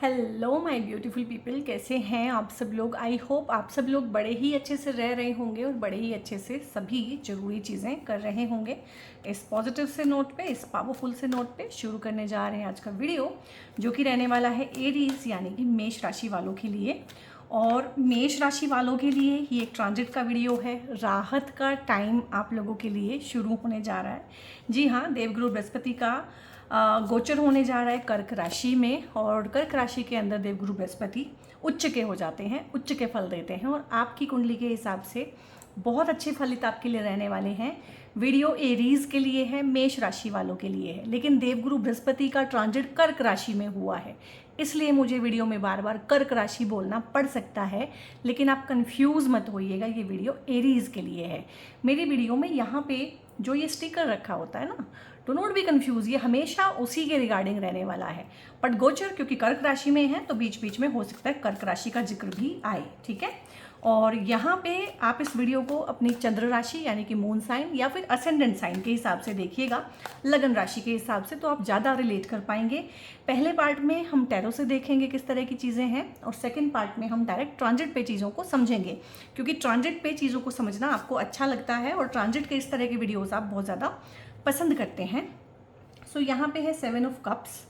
Hello my beautiful people, कैसे हैं आप सब लोग। आई होप आप सब लोग बड़े ही अच्छे से रह रहे होंगे और बड़े ही अच्छे से सभी ज़रूरी चीज़ें कर रहे होंगे। इस पॉजिटिव से नोट पे, इस पावरफुल से नोट पे शुरू करने जा रहे हैं आज का वीडियो, जो कि रहने वाला है एरीज यानी कि मेष राशि वालों के लिए। और मेष राशि वालों के लिए ये एक ट्रांजिट का वीडियो है। राहत का टाइम आप लोगों के लिए शुरू होने जा रहा है। जी हाँ, देवगुरु बृहस्पति का गोचर होने जा रहा है कर्क राशि में, और कर्क राशि के अंदर देवगुरु बृहस्पति उच्च के हो जाते हैं, उच्च के फल देते हैं और आपकी कुंडली के हिसाब से बहुत अच्छे फलित आपके लिए रहने वाले हैं। वीडियो एरीज के लिए है, मेष राशि वालों के लिए है, लेकिन देवगुरु बृहस्पति का ट्रांजिट कर्क राशि में हुआ है, इसलिए मुझे वीडियो में बार बार कर्क राशि बोलना पड़ सकता है। लेकिन आप कंफ्यूज मत होइएगा, ये वीडियो एरीज के लिए है। मेरी वीडियो में यहाँ पे जो ये स्टिकर रखा होता है ना, डो नॉट बी कंफ्यूज, ये हमेशा उसी के रिगार्डिंग रहने वाला है। बट गोचर क्योंकि कर्क राशि में है तो बीच बीच में हो सकता है कर्क राशि का जिक्र भी आए, ठीक है। और यहाँ पे आप इस वीडियो को अपनी चंद्र राशि यानी कि मून साइन या फिर असेंडेंट साइन के हिसाब से देखिएगा, लगन राशि के हिसाब से, तो आप ज़्यादा रिलेट कर पाएंगे। पहले पार्ट में हम टैरो से देखेंगे किस तरह की चीज़ें हैं, और सेकंड पार्ट में हम डायरेक्ट ट्रांजिट पे चीज़ों को समझेंगे, क्योंकि ट्रांजिट पे चीज़ों को समझना आपको अच्छा लगता है और ट्रांजिट के इस तरह के वीडियोज़ आप बहुत ज़्यादा पसंद करते हैं। सो यहाँ पे है 7 ऑफ कप्स,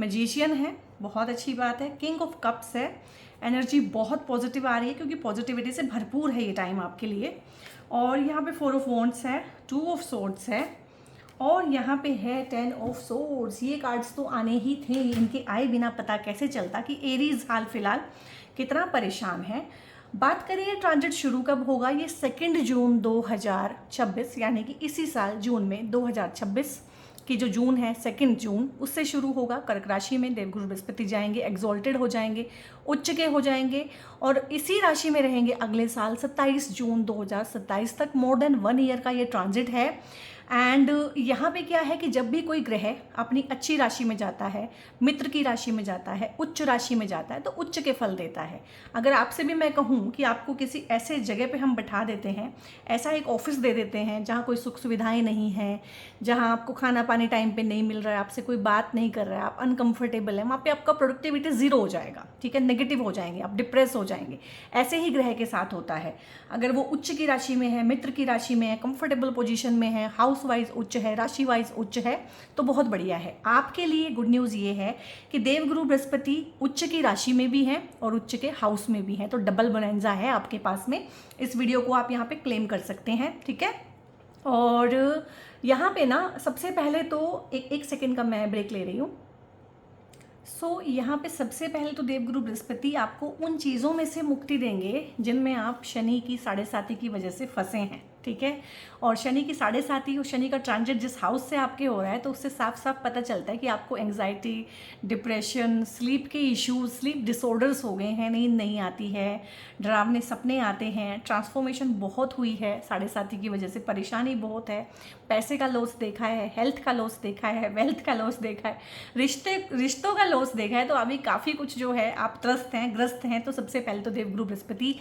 मैजिशियन है, बहुत अच्छी बात है। किंग ऑफ कप्स है, एनर्जी बहुत पॉजिटिव आ रही है क्योंकि पॉजिटिविटी से भरपूर है ये टाइम आपके लिए। और यहाँ पे 4 ऑफ वॉन्ड्स है, 2 ऑफ सोर्ड्स है, और यहाँ पे है 10 ऑफ सोर्ड्स। ये कार्ड्स तो आने ही थे, इनके आए बिना पता कैसे चलता कि एरीज हाल फिलहाल कितना परेशान है। बात करें ट्रांजिट शुरू कब होगा, ये 2 जून 2026 यानी कि इसी साल जून में 2026 कि जो जून है 2 जून उससे शुरू होगा। कर्क राशि में देवगुरु बृहस्पति जाएंगे, एग्जॉल्टेड हो जाएंगे, उच्च के हो जाएंगे और इसी राशि में रहेंगे अगले साल 27 जून 2027 तक। मोर देन 1 ईयर का ये ट्रांजिट है। एंड यहाँ पे क्या है कि जब भी कोई ग्रह अपनी अच्छी राशि में जाता है, मित्र की राशि में जाता है, उच्च राशि में जाता है, तो उच्च के फल देता है। अगर आपसे भी मैं कहूँ कि आपको किसी ऐसे जगह पे हम बैठा देते हैं, ऐसा एक ऑफिस दे देते हैं जहाँ कोई सुख सुविधाएं नहीं हैं, जहाँ आपको खाना पानी टाइम पे नहीं मिल रहा है, आपसे कोई बात नहीं कर रहा है, आप अनकंफर्टेबल है, वहाँ पे आपका प्रोडक्टिविटी ज़ीरो हो जाएगा, ठीक है, नेगेटिव हो जाएंगे, आप डिप्रेस हो जाएंगे। ऐसे ही ग्रह के साथ होता है। अगर वो उच्च की राशि में है, मित्र की राशि में है, कंफर्टेबल पोजीशन में है, हाउस वाइज उच्च है, राशि वाइज उच्च है, तो बहुत बढ़िया है। आपके लिए गुड न्यूज़ ये है कि देवगुरु बृहस्पति उच्च की राशि में भी है और उच्च के हाउस में भी है, तो डबल बोनेंजा है आपके पास में। इस वीडियो को आप यहाँ पे क्लेम कर सकते हैं, ठीक है। और यहाँ पे ना सबसे पहले तो एक सेकेंड का मैं ब्रेक ले रही हूँ। यहाँ पे सबसे पहले तो देवगुरु बृहस्पति आपको उन चीज़ों में से मुक्ति देंगे जिनमें आप शनि की 7.5 की वजह से फंसे हैं, ठीक है। और शनि की 7.5 और शनि का ट्रांजिट जिस हाउस से आपके हो रहा है, तो उससे साफ साफ पता चलता है कि आपको एंग्जाइटी, डिप्रेशन, स्लीप के इश्यूज, स्लीप डिसऑर्डर्स हो गए हैं, नींद नहीं आती है, डरावने सपने आते हैं, ट्रांसफॉर्मेशन बहुत हुई है 7.5 की वजह से, परेशानी बहुत है, पैसे का लॉस देखा है, हेल्थ का लॉस देखा है, वेल्थ का लॉस देखा है, रिश्तों का लॉस देखा है। तो अभी काफ़ी कुछ जो है आप त्रस्त हैं, ग्रस्त हैं। तो सबसे पहले तो देवगुरु बृहस्पति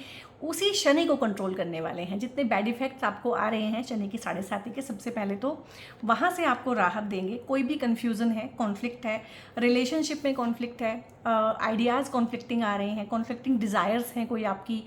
उसी शनि को कंट्रोल करने वाले हैं। जितने बैड इफेक्ट्स आपको आ रहे हैं शनि की 7.5 के, सबसे पहले तो वहाँ से आपको राहत देंगे। कोई भी कन्फ्यूज़न है, कॉन्फ्लिक्ट है, रिलेशनशिप में कॉन्फ्लिक्ट है, आइडियाज़ कॉन्फ्लिक्टिंग आ रहे हैं, कॉन्फ्लिक्टिंग डिज़ायर्स हैं, कोई आपकी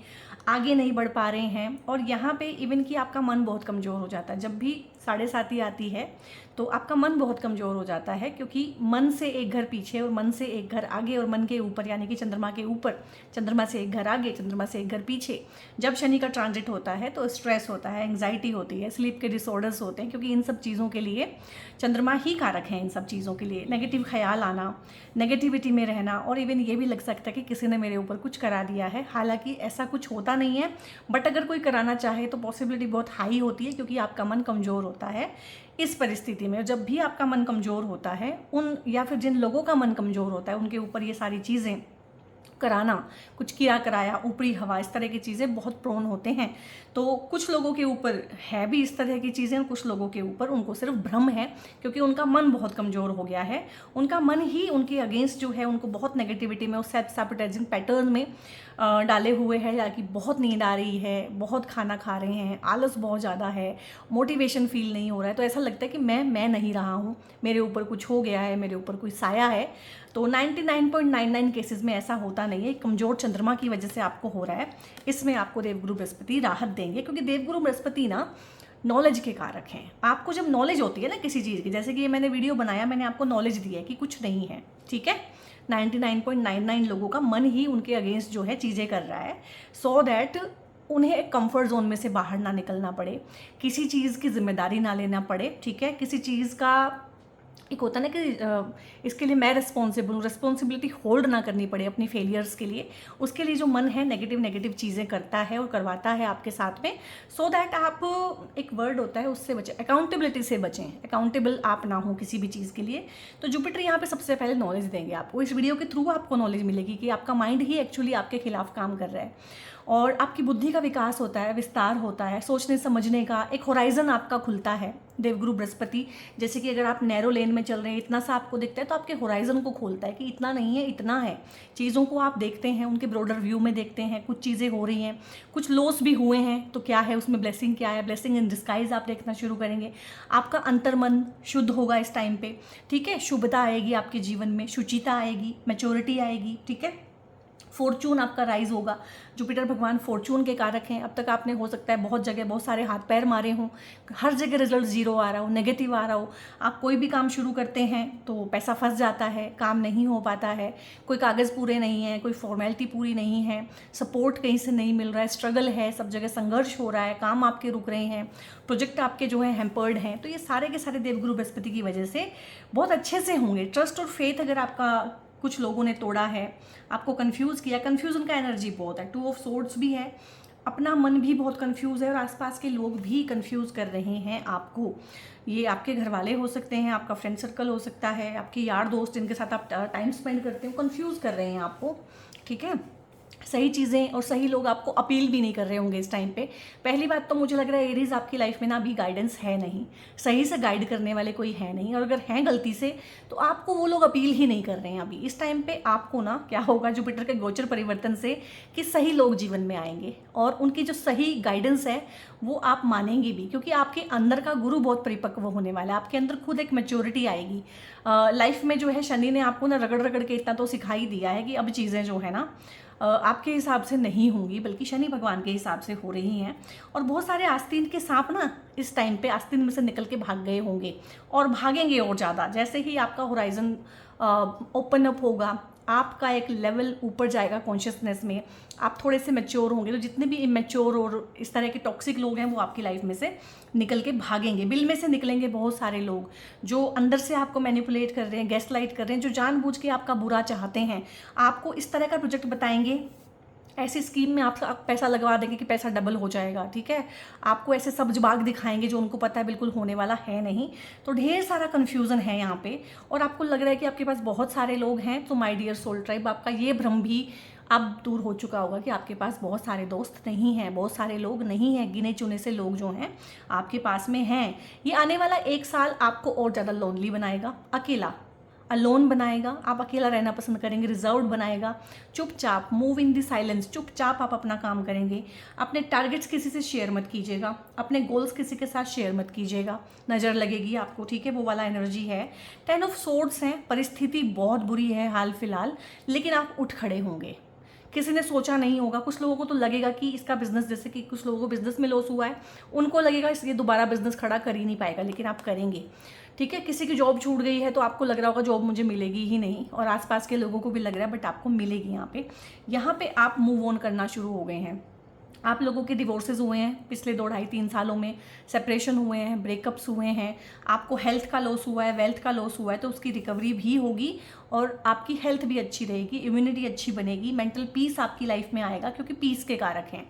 आगे नहीं बढ़ पा रहे हैं। और यहाँ पे इवन कि आपका मन बहुत कमज़ोर हो जाता है। जब भी 7.5 आती है तो आपका मन बहुत कमज़ोर हो जाता है, क्योंकि मन से एक घर पीछे और मन से एक घर आगे और मन के ऊपर यानी कि चंद्रमा के ऊपर, चंद्रमा से एक घर आगे, चंद्रमा से एक घर पीछे जब शनि का ट्रांजिट होता है तो स्ट्रेस होता है, एंग्जाइटी होती है, स्लीप के डिसऑर्डर्स होते हैं, क्योंकि इन सब चीज़ों के लिए चंद्रमा ही कारक है। इन सब चीज़ों के लिए नेगेटिव ख्याल आना, नेगेटिविटी में रहना, और इवन ये भी लग सकता है कि किसी ने मेरे ऊपर कुछ करा दिया है। हालांकि ऐसा कुछ होता नहीं है, बट अगर कोई कराना चाहे तो पॉसिबिलिटी बहुत हाई होती है, क्योंकि आपका मन कमज़ोर होता है इस परिस्थिति में। जब भी आपका मन कमज़ोर होता है, उन या फिर जिन लोगों का मन कमज़ोर होता है उनके ऊपर ये सारी चीज़ें कराना, कुछ किया कराया, ऊपरी हवा, इस तरह की चीज़ें बहुत प्रोन होते हैं। तो कुछ लोगों के ऊपर है भी इस तरह की चीज़ें, कुछ लोगों के ऊपर उनको सिर्फ भ्रम है, क्योंकि उनका मन बहुत कमज़ोर हो गया है। उनका मन ही उनके अगेंस्ट जो है, उनको बहुत नेगेटिविटी में, उस सेल्फ सैबोटेजिंग पैटर्न में डाले हुए है, या कि बहुत नींद आ रही है, बहुत खाना खा रहे हैं, आलस बहुत ज़्यादा है, मोटिवेशन फील नहीं हो रहा है। तो ऐसा लगता है कि मैं नहीं रहा हूँ, मेरे ऊपर कुछ हो गया है, मेरे ऊपर कोई साया है। तो 99.99 केसेस में ऐसा होता नहीं है। कमजोर चंद्रमा की वजह से आपको हो रहा है, इसमें आपको देवगुरु बृहस्पति राहत देंगे, क्योंकि देवगुरु बृहस्पति ना नॉलेज के कारक हैं। आपको जब नॉलेज होती है ना किसी चीज़ की, जैसे कि ये मैंने वीडियो बनाया, मैंने आपको नॉलेज दी है कि कुछ नहीं है, ठीक है। 99.99 लोगों का मन ही उनके अगेंस्ट जो है चीज़ें कर रहा है, सो दैट उन्हें कंफर्ट जोन में से बाहर ना निकलना पड़े, किसी चीज़ की जिम्मेदारी ना लेना पड़े, ठीक है। किसी चीज़ का एक होता है ना कि इसके लिए मैं रिस्पॉन्सिबल हूँ, रिस्पॉन्सिबिलिटी होल्ड ना करनी पड़े अपनी फेलियर्स के लिए। उसके लिए जो मन है नेगेटिव चीज़ें करता है और करवाता है आपके साथ में, सो दैट आप, एक वर्ड होता है उससे बचें, अकाउंटेबिलिटी से बचें, अकाउंटेबल आप ना हो किसी भी चीज़ के लिए। तो जुपिटर यहाँ पे सबसे पहले नॉलेज देंगे आपको, इस वीडियो के थ्रू आपको नॉलेज मिलेगी कि आपका माइंड ही एक्चुअली आपके खिलाफ काम कर रहा है, और आपकी बुद्धि का विकास होता है, विस्तार होता है, सोचने समझने का एक होराइजन आपका खुलता है। देवगुरु बृहस्पति, जैसे कि अगर आप नैरो लेन में चल रहे हैं, इतना सा आपको दिखता है, तो आपके होराइजन को खोलता है कि इतना नहीं है, इतना है। चीज़ों को आप देखते हैं, उनके ब्रॉडर व्यू में देखते हैं, कुछ चीज़ें हो रही हैं, कुछ लॉस भी हुए हैं, तो क्या है उसमें ब्लेसिंग, क्या है ब्लेसिंग इन डिस्गाइज, आप देखना शुरू करेंगे। आपका अंतर्मन शुद्ध होगा इस टाइम पे, ठीक है। शुभता आएगी आपके जीवन में, शुचिता आएगी, मैच्योरिटी आएगी, ठीक है। फॉर्चून आपका राइज होगा। जुपिटर भगवान फॉर्चून के कारक हैं। अब तक आपने हो सकता है बहुत जगह बहुत सारे हाथ पैर मारे हों, हर जगह रिजल्ट जीरो आ रहा हो, नेगेटिव आ रहा हो। आप कोई भी काम शुरू करते हैं तो पैसा फंस जाता है, काम नहीं हो पाता है, कोई कागज़ पूरे नहीं है, कोई फॉर्मेलिटी पूरी नहीं है, सपोर्ट कहीं से नहीं मिल रहा है, स्ट्रगल है, सब जगह संघर्ष हो रहा है, काम आपके रुक रहे हैं, प्रोजेक्ट आपके जो है हैम्पर्ड हैं। तो ये सारे के सारे देवगुरु बृहस्पति की वजह से बहुत अच्छे से होंगे। ट्रस्ट और फेथ अगर आपका कुछ लोगों ने तोड़ा है, आपको कंफ्यूज किया, कंफ्यूजन का एनर्जी बहुत है, 2 ऑफ सोर्ड्स भी है, अपना मन भी बहुत कंफ्यूज है और आसपास के लोग भी कंफ्यूज कर रहे हैं आपको। ये आपके घर वाले हो सकते हैं, आपका फ्रेंड सर्कल हो सकता है, आपके यार दोस्त जिनके साथ आप टाइम स्पेंड करते हो, कंफ्यूज कर रहे हैं आपको, ठीक है। सही चीज़ें और सही लोग आपको अपील भी नहीं कर रहे होंगे इस टाइम पे। पहली बात तो मुझे लग रहा है एरीज आपकी लाइफ में ना अभी गाइडेंस है नहीं, सही से गाइड करने वाले कोई है नहीं, और अगर हैं गलती से तो आपको वो लोग अपील ही नहीं कर रहे हैं अभी इस टाइम पे। आपको ना क्या होगा जुपिटर के गोचर परिवर्तन से कि सही लोग जीवन में आएंगे और उनकी जो सही गाइडेंस है वो आप मानेंगे भी, क्योंकि आपके अंदर का गुरु बहुत परिपक्व होने वाला है, आपके अंदर खुद एक मैच्योरिटी आएगी। लाइफ में जो है शनि ने आपको ना रगड़ रगड़ के इतना तो सिखाई दिया है कि अब चीज़ें जो है ना आपके हिसाब से नहीं होंगी, बल्कि शनि भगवान के हिसाब से हो रही हैं। और बहुत सारे आस्तीन के सांप ना इस टाइम पे आस्तीन में से निकल के भाग गए होंगे और भागेंगे और ज़्यादा। जैसे ही आपका होराइजन ओपन अप होगा, आपका एक लेवल ऊपर जाएगा कॉन्शियसनेस में, आप थोड़े से मैच्योर होंगे, तो जितने भी इमेच्योर और इस तरह के टॉक्सिक लोग हैं वो आपकी लाइफ में से निकल के भागेंगे। बिल में से निकलेंगे बहुत सारे लोग जो अंदर से आपको मैनिपुलेट कर रहे हैं, गैस लाइट कर रहे हैं, जो जानबूझ के आपका बुरा चाहते हैं, आपको इस तरह का प्रोजेक्ट बताएंगे, ऐसी स्कीम में आप पैसा लगवा देंगे कि पैसा डबल हो जाएगा, ठीक है। आपको ऐसे सब्ज बाग दिखाएंगे जो उनको पता है बिल्कुल होने वाला है नहीं। तो ढेर सारा कन्फ्यूज़न है यहाँ पे, और आपको लग रहा है कि आपके पास बहुत सारे लोग हैं। तो माय डियर सोल ट्राइब, आपका ये भ्रम भी अब दूर हो चुका होगा कि आपके पास बहुत सारे दोस्त नहीं हैं, बहुत सारे लोग नहीं हैं, गिने चुने से लोग जो हैं आपके पास में हैं। ये आने वाला 1 साल आपको और ज़्यादा लोनली बनाएगा, अकेला अलोन बनाएगा, आप अकेला रहना पसंद करेंगे, रिजर्व्ड बनाएगा, चुपचाप मूव इन दी साइलेंस, चुपचाप आप अपना काम करेंगे। अपने टारगेट्स किसी से शेयर मत कीजिएगा, अपने गोल्स किसी के साथ शेयर मत कीजिएगा, नज़र लगेगी आपको, ठीक है। वो वाला एनर्जी है। 10 ऑफ सोर्ड्स हैं, परिस्थिति बहुत बुरी है हाल फिलहाल, लेकिन आप उठ खड़े होंगे। किसी ने सोचा नहीं होगा, कुछ लोगों को तो लगेगा कि इसका बिजनेस, जैसे कि कुछ लोगों को बिजनेस में लॉस हुआ है, उनको लगेगा ये दोबारा बिजनेस खड़ा कर ही नहीं पाएगा, लेकिन आप करेंगे, ठीक है। किसी की जॉब छूट गई है तो आपको लग रहा होगा जॉब मुझे मिलेगी ही नहीं, और आसपास के लोगों को भी लग रहा है, बट आपको मिलेगी। यहाँ पे आप मूव ऑन करना शुरू हो गए हैं। आप लोगों के डिवोर्सेज हुए हैं पिछले 2 ढाई 3 सालों में, सेपरेशन हुए हैं, ब्रेकअप्स हुए हैं, आपको हेल्थ का लॉस हुआ है, वेल्थ का लॉस हुआ है, तो उसकी रिकवरी भी होगी और आपकी हेल्थ भी अच्छी रहेगी, इम्यूनिटी अच्छी बनेगी, मेंटल पीस आपकी लाइफ में आएगा, क्योंकि पीस के कारक हैं।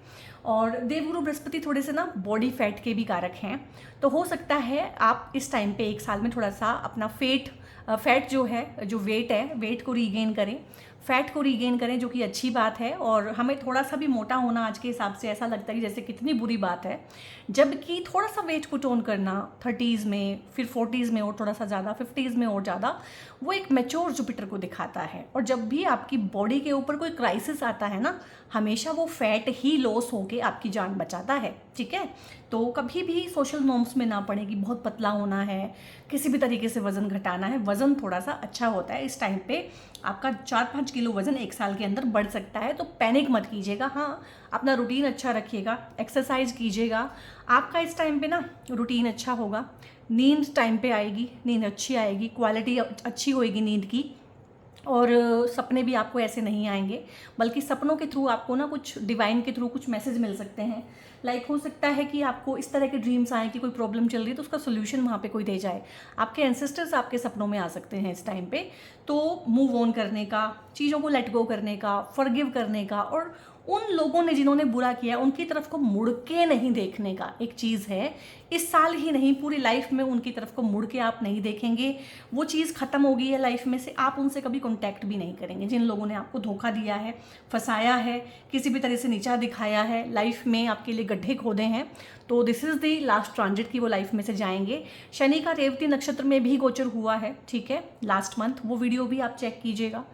और देवगुरु बृहस्पति थोड़े से ना बॉडी फैट के भी कारक हैं, तो हो सकता है आप इस टाइम पे 1 साल में थोड़ा सा अपना फैट जो है, जो वेट है, वेट को रीगेन करें, फैट को रीगेन करें, जो कि अच्छी बात है। और हमें थोड़ा सा भी मोटा होना आज के हिसाब से ऐसा लगता है कि जैसे कितनी बुरी बात है, जबकि थोड़ा सा वेट को टोन करना 30s में, फिर 40s में और थोड़ा सा ज़्यादा, 50s में और ज़्यादा, वो एक मैच्योर जुपिटर को दिखाता है। और जब भी आपकी बॉडी के ऊपर कोई क्राइसिस आता है ना, हमेशा वो फैट ही लॉस होके आपकी जान बचाता है, ठीक है। तो कभी भी सोशल नॉर्म्स में ना पड़े कि बहुत पतला होना है, किसी भी तरीके से वज़न घटाना है। वज़न थोड़ा सा अच्छा होता है इस टाइम पे, आपका 4-5 किलो वजन 1 साल के अंदर बढ़ सकता है, तो पैनिक मत कीजिएगा। हाँ, अपना रूटीन अच्छा रखिएगा, एक्सरसाइज कीजिएगा, आपका इस टाइम पे ना रूटीन अच्छा होगा, नींद टाइम पे आएगी, नींद अच्छी आएगी, क्वालिटी अच्छी होएगी नींद की, और सपने भी आपको ऐसे नहीं आएंगे, बल्कि सपनों के थ्रू आपको ना कुछ डिवाइन के थ्रू कुछ मैसेज मिल सकते हैं। लाइक हो सकता है कि आपको इस तरह के ड्रीम्स आए कि कोई प्रॉब्लम चल रही है तो उसका सोल्यूशन वहाँ पे कोई दे जाए। आपके एंसेस्टर्स आपके सपनों में आ सकते हैं इस टाइम पे। तो मूव ऑन करने का, चीज़ों को लेट गो करने का, फॉरगिव करने का, और उन लोगों ने जिन्होंने बुरा किया उनकी तरफ को मुड़ के नहीं देखने का एक चीज़ है। इस साल ही नहीं, पूरी लाइफ में उनकी तरफ को मुड़ के आप नहीं देखेंगे। वो चीज़ ख़त्म हो गई है लाइफ में से, आप उनसे कभी कॉन्टैक्ट भी नहीं करेंगे। जिन लोगों ने आपको धोखा दिया है, फंसाया है, किसी भी तरह से नीचा दिखाया है, लाइफ में आपके लिए गड्ढे खोदे हैं, तो this is the last transit की वो लाइफ में से जाएंगे। शनि का रेवती नक्षत्र में भी गोचर हुआ है, ठीक है, लास्ट मंथ, वो वीडियो भी आप चेक कीजिएगा।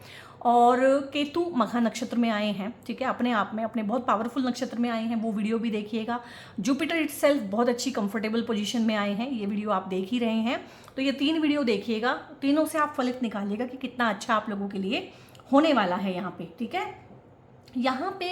और केतु मघा नक्षत्र में आए हैं, ठीक है, अपने आप में अपने बहुत पावरफुल नक्षत्र में आए हैं, वो वीडियो भी देखिएगा। जुपिटर इटसेल्फ बहुत अच्छी कंफर्टेबल पोजीशन में आए हैं, ये वीडियो आप देख ही रहे हैं। तो ये 3 वीडियो देखिएगा, तीनों से आप फलित निकालिएगा कि कितना अच्छा आप लोगों के लिए होने वाला है यहाँ पे, ठीक है। यहाँ पे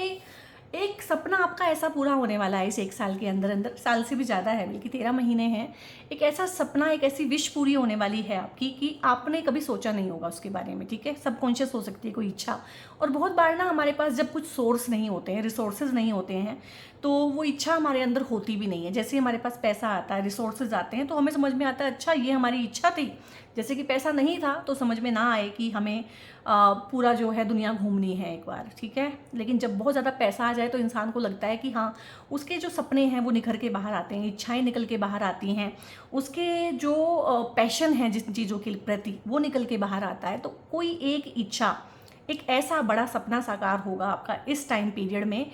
एक सपना आपका ऐसा पूरा होने वाला है इस 1 साल के अंदर अंदर, साल से भी ज़्यादा है, बल्कि 13 महीने हैं। एक ऐसा सपना, एक ऐसी विश पूरी होने वाली है आपकी कि आपने कभी सोचा नहीं होगा उसके बारे में, ठीक है। सबकॉन्शियस हो सकती है कोई इच्छा, और बहुत बार ना हमारे पास जब कुछ सोर्स नहीं होते हैं, रिसोर्सेज नहीं होते हैं, तो वो इच्छा हमारे अंदर होती भी नहीं है। जैसे हमारे पास पैसा आता है, रिसोर्सेज आते हैं, तो हमें समझ में आता है अच्छा ये हमारी इच्छा थी। जैसे कि पैसा नहीं था तो समझ में ना आए कि हमें पूरा जो है दुनिया घूमनी है एक बार, ठीक है। लेकिन जब बहुत ज़्यादा पैसा आ जाए तो इंसान को लगता है कि हाँ, उसके जो सपने हैं वो निखर के बाहर आते हैं, इच्छाएं निकल के बाहर आती हैं, उसके जो पैशन है जिन चीज़ों के प्रति वो निकल के बाहर आता है। तो कोई एक इच्छा, एक ऐसा बड़ा सपना साकार होगा आपका इस टाइम पीरियड में।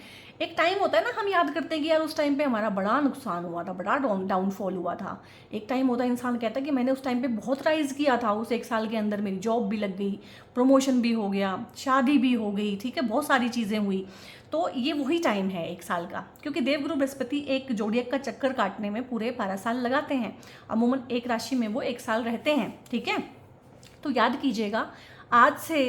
एक टाइम होता है ना, हम याद करते हैं कि यार उस टाइम पे हमारा बड़ा नुकसान हुआ था, बड़ा डाउनफॉल हुआ था। एक टाइम होता है इंसान कहता है कि मैंने उस टाइम पे बहुत राइज किया था, उस 1 साल के अंदर मेरी जॉब भी लग गई, प्रमोशन भी हो गया, शादी भी हो गई, ठीक है, बहुत सारी चीज़ें हुई। तो ये वही टाइम है 1 साल का, क्योंकि देवगुरु बृहस्पति एक जोडियक का चक्कर काटने में पूरे 12 साल लगाते हैं। अमूमन एक राशि में वो 1 साल रहते हैं, ठीक है। तो याद कीजिएगा आज से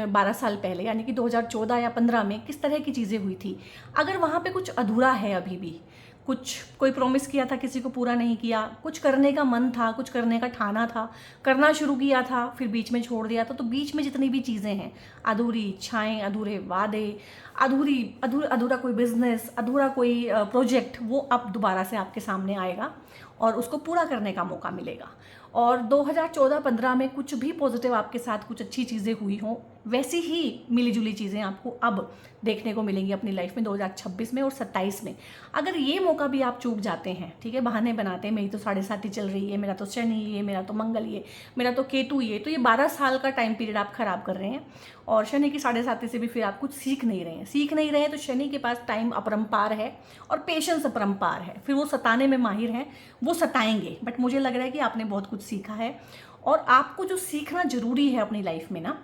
12 साल पहले, यानी कि 2014 या 15 में किस तरह की चीज़ें हुई थी। अगर वहाँ पे कुछ अधूरा है अभी भी, कुछ कोई प्रॉमिस किया था किसी को पूरा नहीं किया, कुछ करने का मन था, कुछ करने का ठाना था, करना शुरू किया था, फिर बीच में छोड़ दिया था, तो बीच में जितनी भी चीज़ें हैं, अधूरी इच्छाएं, अधूरे वादे, अधूरा कोई बिजनेस, अधूरा कोई प्रोजेक्ट, वो अब दोबारा से आपके सामने आएगा और उसको पूरा करने का मौका मिलेगा। और 2014-15 में कुछ भी पॉजिटिव आपके साथ कुछ अच्छी चीज़ें हुई हों, वैसी ही मिली जुली चीज़ें आपको अब देखने को मिलेंगी अपनी लाइफ में 2026 में और 27 में। अगर ये मौका भी आप चूक जाते हैं, ठीक है, बहाने बनाते हैं, मेरी तो 7.5 चल रही है, मेरा तो शनि ये, मेरा तो मंगल ये, मेरा तो केतु ये, तो ये 12 साल का टाइम पीरियड आप खराब कर रहे हैं। और शनि की 7.5 से भी फिर आप कुछ सीख नहीं रहे हैं। तो शनि के पास टाइम अपरंपार है और पेशेंस अपरंपार है, फिर वो सताने में माहिर हैं, वो सताएंगे। बट मुझे लग रहा है कि आपने बहुत कुछ सीखा है, और आपको जो सीखना जरूरी है अपनी लाइफ में ना,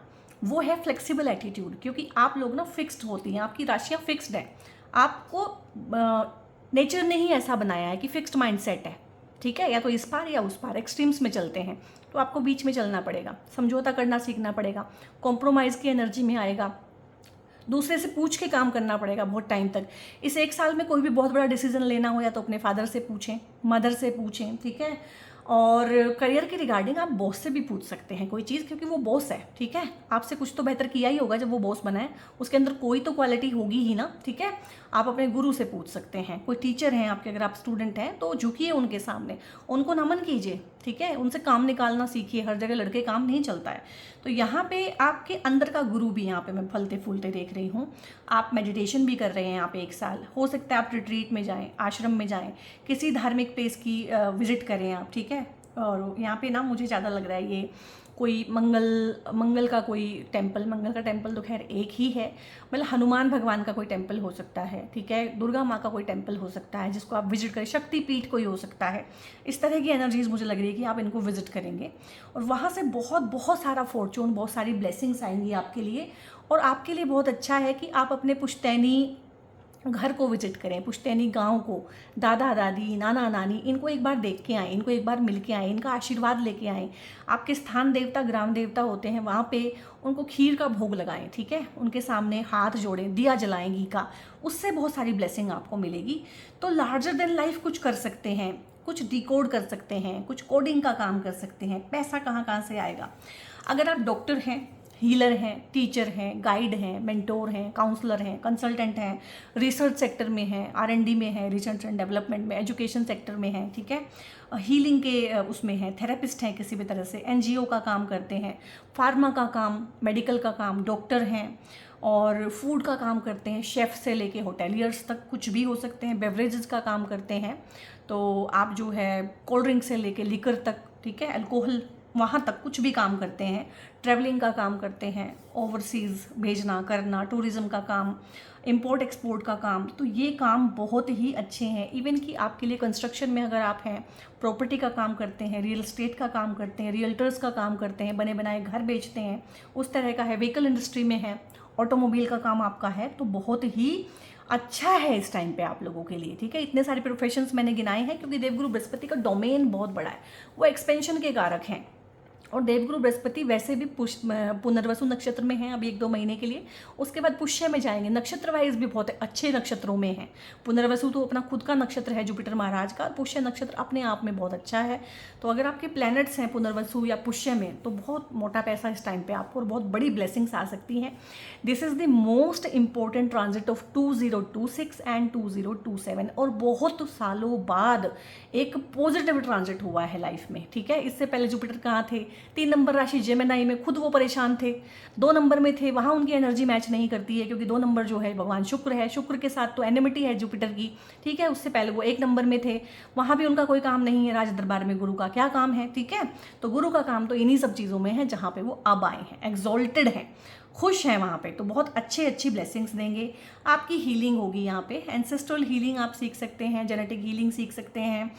वो है फ्लेक्सिबल एटीट्यूड। क्योंकि आप लोग ना फिक्स्ड होती हैं, आपकी राशियाँ फिक्स्ड है, आपको नेचर ने ही ऐसा बनाया है कि फिक्स्ड माइंडसेट है, ठीक है, या तो इस पार या उस पार, एक्सट्रीम्स में चलते हैं। तो आपको बीच में चलना पड़ेगा, समझौता करना सीखना पड़ेगा, कॉम्प्रोमाइज़ की एनर्जी में आएगा, दूसरे से पूछ के काम करना पड़ेगा बहुत टाइम तक। इस 1 साल में कोई भी बहुत बड़ा डिसीजन लेना हो, या तो अपने फादर से पूछें, मदर से पूछें, ठीक है। और करियर के रिगार्डिंग आप बॉस से भी पूछ सकते हैं कोई चीज़, क्योंकि वो बॉस है, ठीक है, आपसे कुछ तो बेहतर किया ही होगा जब वो बॉस बना है, उसके अंदर कोई तो क्वालिटी होगी ही ना, ठीक है। आप अपने गुरु से पूछ सकते हैं, कोई टीचर हैं आपके, अगर आप स्टूडेंट हैं तो झुकिए उनके सामने, उनको नमन कीजिए, ठीक है, उनसे काम निकालना सीखिए। हर जगह लड़के काम नहीं चलता है। तो यहाँ पे आपके अंदर का गुरु भी यहाँ पे मैं फलते फूलते देख रही हूँ। आप मेडिटेशन भी कर रहे हैं यहाँ पे 1 साल, हो सकता है आप रिट्रीट में जाएं, आश्रम में जाएं, किसी धार्मिक प्लेस की विजिट करें आप, ठीक है। और यहाँ पे ना मुझे ज़्यादा लग रहा है ये कोई मंगल का कोई टेम्पल, मंगल का टेम्पल तो खैर एक ही है, मतलब हनुमान भगवान का कोई टेम्पल हो सकता है, ठीक है, दुर्गा माँ का कोई टेम्पल हो सकता है जिसको आप विजिट करें, शक्तिपीठ कोई हो सकता है। इस तरह की एनर्जीज मुझे लग रही है कि आप इनको विजिट करेंगे और वहाँ से बहुत सारा फॉर्चून, बहुत सारी ब्लेसिंग्स आएंगी आपके लिए। और आपके लिए बहुत अच्छा है कि आप अपने पुश्तैनी घर को विजिट करें, पुश्तैनी गांव को, दादा दादी, नाना नानी, इनको एक बार देख के आएँ, इनको एक बार मिल के आएँ, इनका आशीर्वाद लेके आएँ। आपके स्थान देवता, ग्राम देवता होते हैं, वहाँ पे उनको खीर का भोग लगाएं, ठीक है, उनके सामने हाथ जोड़ें, दिया जलाएं घी का, उससे बहुत सारी ब्लेसिंग आपको मिलेगी। तो लार्जर देन लाइफ कुछ कर सकते हैं, कुछ डिकोड कर सकते हैं, कुछ कोडिंग का काम कर सकते हैं। पैसा कहाँ कहाँ से आएगा? अगर आप डॉक्टर हैं, हीलर हैं, टीचर हैं, गाइड हैं, मेंटोर हैं, काउंसलर हैं, कंसल्टेंट हैं, रिसर्च सेक्टर में हैं, R&D में हैं, रिसर्च एंड डेवलपमेंट में, एजुकेशन सेक्टर में हैं, ठीक है, हीलिंग के उसमें हैं, थेरेपिस्ट हैं, किसी भी तरह से NGO का काम करते हैं, फार्मा का काम, मेडिकल का काम, डॉक्टर हैं, और फूड का काम करते हैं, शेफ़ से लेके होटेलियर्स तक कुछ भी हो सकते हैं, बेवरेजेस का काम करते हैं, तो आप जो है कोल्ड ड्रिंक से लेके लिकर तक, ठीक है, अल्कोहल, वहाँ तक कुछ भी काम करते हैं, ट्रैवलिंग का काम करते हैं, ओवरसीज़ भेजना करना, टूरिज़्म का काम, इंपोर्ट एक्सपोर्ट का काम। तो ये काम बहुत ही अच्छे हैं। इवन कि आपके लिए कंस्ट्रक्शन में अगर आप हैं, प्रॉपर्टी का काम करते हैं, रियल एस्टेट का काम करते हैं, रियल्टर्स का काम करते हैं, बने बनाए घर बेचते हैं, उस तरह का है, व्हीकल इंडस्ट्री में है, ऑटोमोबाइल का काम आपका है, तो बहुत ही अच्छा है इस टाइम पे आप लोगों के लिए, ठीक है। इतने सारे प्रोफेशंस मैंने गिनाए हैं क्योंकि देवगुरु बृहस्पति का डोमेन बहुत बड़ा है, वो एक्सपेंशन के कारक हैं। और देवगुरु बृहस्पति वैसे भी पुनर्वसु नक्षत्र में हैं अभी 1-2 महीने के लिए, उसके बाद पुष्य में जाएंगे। नक्षत्र वाइज भी बहुत अच्छे नक्षत्रों में हैं। पुनर्वसु तो अपना खुद का नक्षत्र है जुपिटर महाराज का, पुष्य नक्षत्र अपने आप में बहुत अच्छा है। तो अगर आपके प्लैनेट्स हैं पुनर्वसु या पुष्य में, तो बहुत मोटा पैसा इस टाइम पे आपको और बहुत बड़ी ब्लेसिंग्स आ सकती हैं। This is the most important transit of 2026 and 2027, और बहुत सालों बाद एक पॉजिटिव ट्रांजिट हुआ है लाइफ में, ठीक है। इससे पहले जुपिटर कहाँ थे? 3 नंबर राशि जेमिनी में, खुद वो परेशान थे। 2 नंबर में थे, वहाँ उनकी एनर्जी मैच नहीं करती है क्योंकि 2 नंबर जो है भगवान शुक्र है, शुक्र के साथ तो एनिमिटी है जुपिटर की, ठीक है। उससे पहले वो 1 नंबर में थे, वहाँ भी उनका कोई काम नहीं है। राज दरबार में गुरु का क्या काम है, ठीक है। तो गुरु का काम तो इन्हीं सब चीज़ों में है जहाँ पे वो अब आए हैं, एक्सॉल्टेड हैं, खुश हैं वहाँ पे, तो बहुत अच्छी ब्लेसिंग्स देंगे। आपकी हीलिंग होगी यहाँ पे, एंसेस्ट्रल हीलिंग आप सीख सकते हैं, जेनेटिक हीलिंग सीख सकते हैं,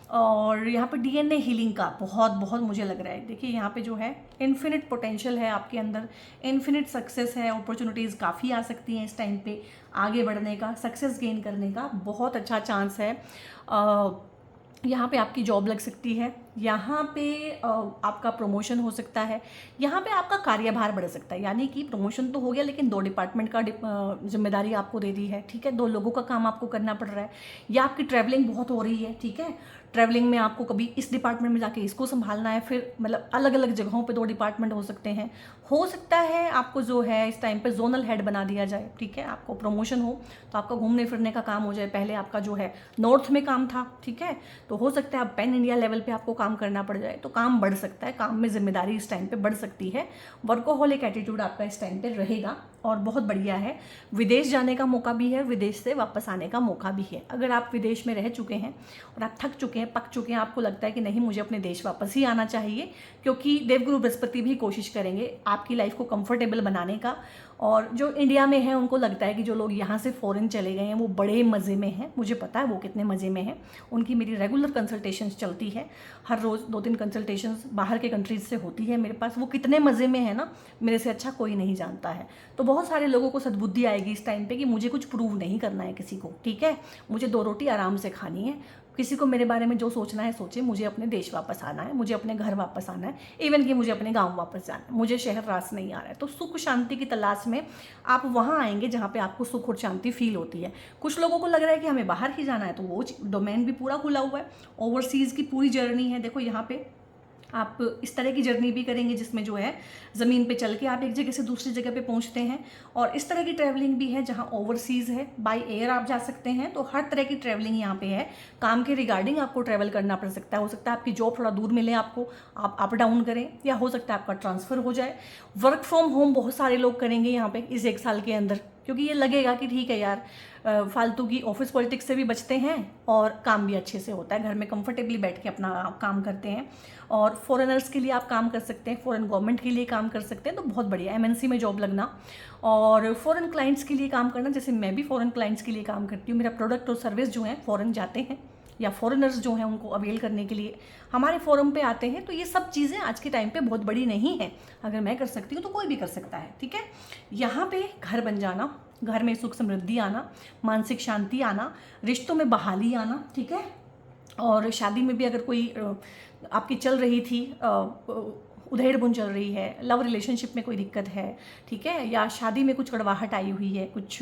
और यहाँ पे DNA हीलिंग का बहुत मुझे लग रहा है। देखिए यहाँ पे जो है इन्फिनिट पोटेंशियल है आपके अंदर, इन्फिनिट सक्सेस है, अपॉर्चुनिटीज़ काफ़ी आ सकती हैं इस टाइम पे, आगे बढ़ने का, सक्सेस गेन करने का बहुत अच्छा चांस है। यहाँ पे आपकी जॉब लग सकती है, यहाँ पे आपका प्रमोशन हो सकता है, यहाँ पे आपका कार्यभार बढ़ सकता है। यानी कि प्रमोशन तो हो गया लेकिन 2 डिपार्टमेंट का जिम्मेदारी आपको दे दी है, ठीक है। 2 लोगों का काम आपको करना पड़ रहा है, या आपकी ट्रैवलिंग बहुत हो रही है, ठीक है। ट्रैवलिंग में आपको कभी इस डिपार्टमेंट में जाके इसको संभालना है, फिर मतलब अलग अलग जगहों पे 2 डिपार्टमेंट हो सकते हैं। हो सकता है आपको जो है इस टाइम पे जोनल हेड बना दिया जाए, ठीक है। आपको प्रमोशन हो तो आपका घूमने फिरने का काम हो जाए। पहले आपका जो है नॉर्थ में काम था, ठीक है, तो हो सकता है आप पैन इंडिया लेवल पे आपको काम करना पड़ जाए, तो काम बढ़ सकता है, काम में जिम्मेदारी इस टाइम पे बढ़ सकती है। वर्कोहॉलिक एटीट्यूड आपका इस टाइम पे रहेगा और बहुत बढ़िया है। विदेश जाने का मौका भी है, विदेश से वापस आने का मौका भी है। अगर आप विदेश में रह चुके हैं और आप थक चुके हैं, पक चुके हैं, आपको लगता है कि नहीं मुझे अपने देश वापस ही आना चाहिए, क्योंकि देवगुरु बृहस्पति भी कोशिश करेंगे आपकी लाइफ को कंफर्टेबल बनाने का। और जो इंडिया में है उनको लगता है कि जो लोग यहाँ से फॉरेन चले गए हैं वो बड़े मज़े में हैं। मुझे पता है वो कितने मज़े में हैं। उनकी मेरी रेगुलर कंसल्टेशंस चलती है, हर रोज़ 2-3 कंसल्टेशंस बाहर के कंट्रीज से होती है मेरे पास। वो कितने मज़े में है ना, मेरे से अच्छा कोई नहीं जानता है। तो बहुत सारे लोगों को सद्बुद्धि आएगी इस टाइम पे कि मुझे कुछ प्रूव नहीं करना है किसी को, ठीक है। मुझे 2 रोटी आराम से खानी है, किसी को मेरे बारे में जो सोचना है सोचे, मुझे अपने देश वापस आना है, मुझे अपने घर वापस आना है, इवन कि मुझे अपने गांव वापस जाना है, मुझे शहर रास नहीं आ रहा है। तो सुख शांति की तलाश में आप वहाँ आएंगे जहाँ पे आपको सुख और शांति फील होती है। कुछ लोगों को लग रहा है कि हमें बाहर ही जाना है, तो वो डोमेन भी पूरा खुला हुआ है। ओवरसीज़ की पूरी जर्नी है। देखो यहाँ पे आप इस तरह की जर्नी भी करेंगे जिसमें जो है ज़मीन पे चल के आप एक जगह से दूसरी जगह पे पहुंचते हैं, और इस तरह की ट्रैवलिंग भी है जहां ओवरसीज़ है, बाय एयर आप जा सकते हैं। तो हर तरह की ट्रैवलिंग यहाँ पे है। काम के रिगार्डिंग आपको ट्रैवल करना पड़ सकता है। हो सकता है आपकी जॉब थोड़ा दूर मिले आपको, आप अप डाउन करें, या हो सकता है आपका ट्रांसफ़र हो जाए। वर्क फ्रॉम होम बहुत सारे लोग करेंगे यहाँ पे इस 1 साल के अंदर, क्योंकि ये लगेगा कि ठीक है यार, फालतू की ऑफिस पॉलिटिक्स से भी बचते हैं और काम भी अच्छे से होता है, घर में कंफर्टेबली बैठ के अपना काम करते हैं। और फॉरेनर्स के लिए आप काम कर सकते हैं, फॉरेन गवर्नमेंट के लिए काम कर सकते हैं, तो बहुत बढ़िया। MNC में जॉब लगना और फॉरेन क्लाइंट्स के लिए काम करना, जैसे मैं भी फॉरेन क्लाइंट्स के लिए काम करती हूँ। मेरा प्रोडक्ट और सर्विस जो है फॉरेन जाते हैं, या फॉरेनर्स जो हैं उनको अवेल करने के लिए हमारे फोरम पे आते हैं। तो ये सब चीज़ें आज के टाइम पे बहुत बड़ी नहीं है, अगर मैं कर सकती हूँ तो कोई भी कर सकता है, ठीक है। यहाँ पे घर बन जाना, घर में सुख समृद्धि आना, मानसिक शांति आना, रिश्तों में बहाली आना, ठीक है। और शादी में भी अगर कोई आपकी चल रही थी उधेड़ बुन चल रही है, लव रिलेशनशिप में कोई दिक्कत है, ठीक है, या शादी में कुछ कड़वाहट आई हुई है, कुछ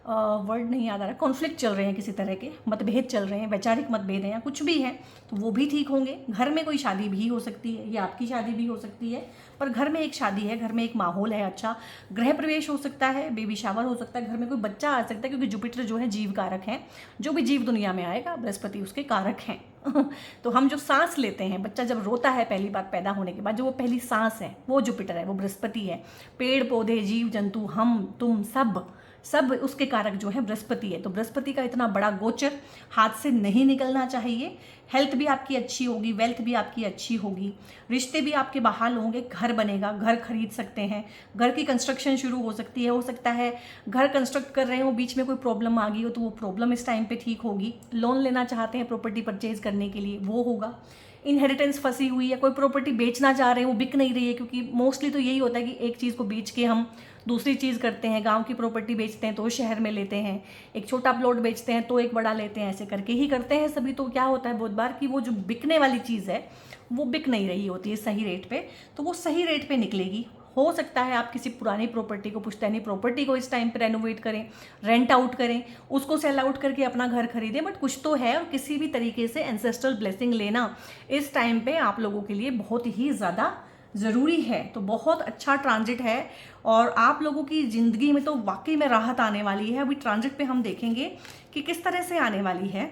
वर्ड नहीं याद आ रहा, कॉन्फ्लिक्ट चल रहे हैं, किसी तरह के मतभेद चल रहे हैं, वैचारिक मतभेद हैं या कुछ भी है, तो वो भी ठीक होंगे। घर में कोई शादी भी हो सकती है, या आपकी शादी भी हो सकती है, पर घर में एक शादी है, घर में एक माहौल है अच्छा, गृह प्रवेश हो सकता है, बेबी शावर हो सकता है, घर में कोई बच्चा आ सकता है, क्योंकि जुपिटर जो है जीव कारक है, जो भी जीव दुनिया में आएगा बृहस्पति उसके कारक हैं। तो हम जो सांस लेते हैं, बच्चा जब रोता है पहली बार पैदा होने के बाद, जो वो पहली सांस है वो जुपिटर है, वो बृहस्पति है। पेड़ पौधे जीव जंतु हम तुम सब उसके कारक जो है बृहस्पति है। तो बृहस्पति का इतना बड़ा गोचर हाथ से नहीं निकलना चाहिए। हेल्थ भी आपकी अच्छी होगी, वेल्थ भी आपकी अच्छी होगी, रिश्ते भी आपके बहाल होंगे, घर बनेगा, घर खरीद सकते हैं, घर की कंस्ट्रक्शन शुरू हो सकती है, हो सकता है घर कंस्ट्रक्ट कर रहे हो, बीच में कोई प्रॉब्लम आ गई हो तो वो प्रॉब्लम इस टाइम पे ठीक होगी। लोन लेना चाहते हैं प्रॉपर्टी परचेज करने के लिए, वो होगा। इनहेरिटेंस फंसी हुई है, कोई प्रॉपर्टी बेचना चाह रहे हैं, वो बिक नहीं रही है, क्योंकि मोस्टली तो यही होता है कि एक चीज़ को बेच के हम दूसरी चीज़ करते हैं। गांव की प्रॉपर्टी बेचते हैं तो शहर में लेते हैं, एक छोटा प्लॉट बेचते हैं तो एक बड़ा लेते हैं, ऐसे करके ही करते हैं सभी। तो क्या होता है बहुत बार कि वो जो बिकने वाली चीज़ है वो बिक नहीं रही होती है सही रेट पे, तो वो सही रेट पे निकलेगी। हो सकता है आप किसी पुरानी प्रॉपर्टी को, पुश्तैनी प्रॉपर्टी को इस टाइम पे रेनोवेट करें, रेंट आउट करें, उसको सेल आउट करके अपना घर खरीदें, बट कुछ तो है। और किसी भी तरीके से एंसेस्ट्रल ब्लेसिंग लेना इस टाइम पे आप लोगों के लिए बहुत ही ज़्यादा ज़रूरी है। तो बहुत अच्छा ट्रांजिट है और आप लोगों की ज़िंदगी में तो वाकई में राहत आने वाली है। अभी ट्रांजिट पे हम देखेंगे कि किस तरह से आने वाली है,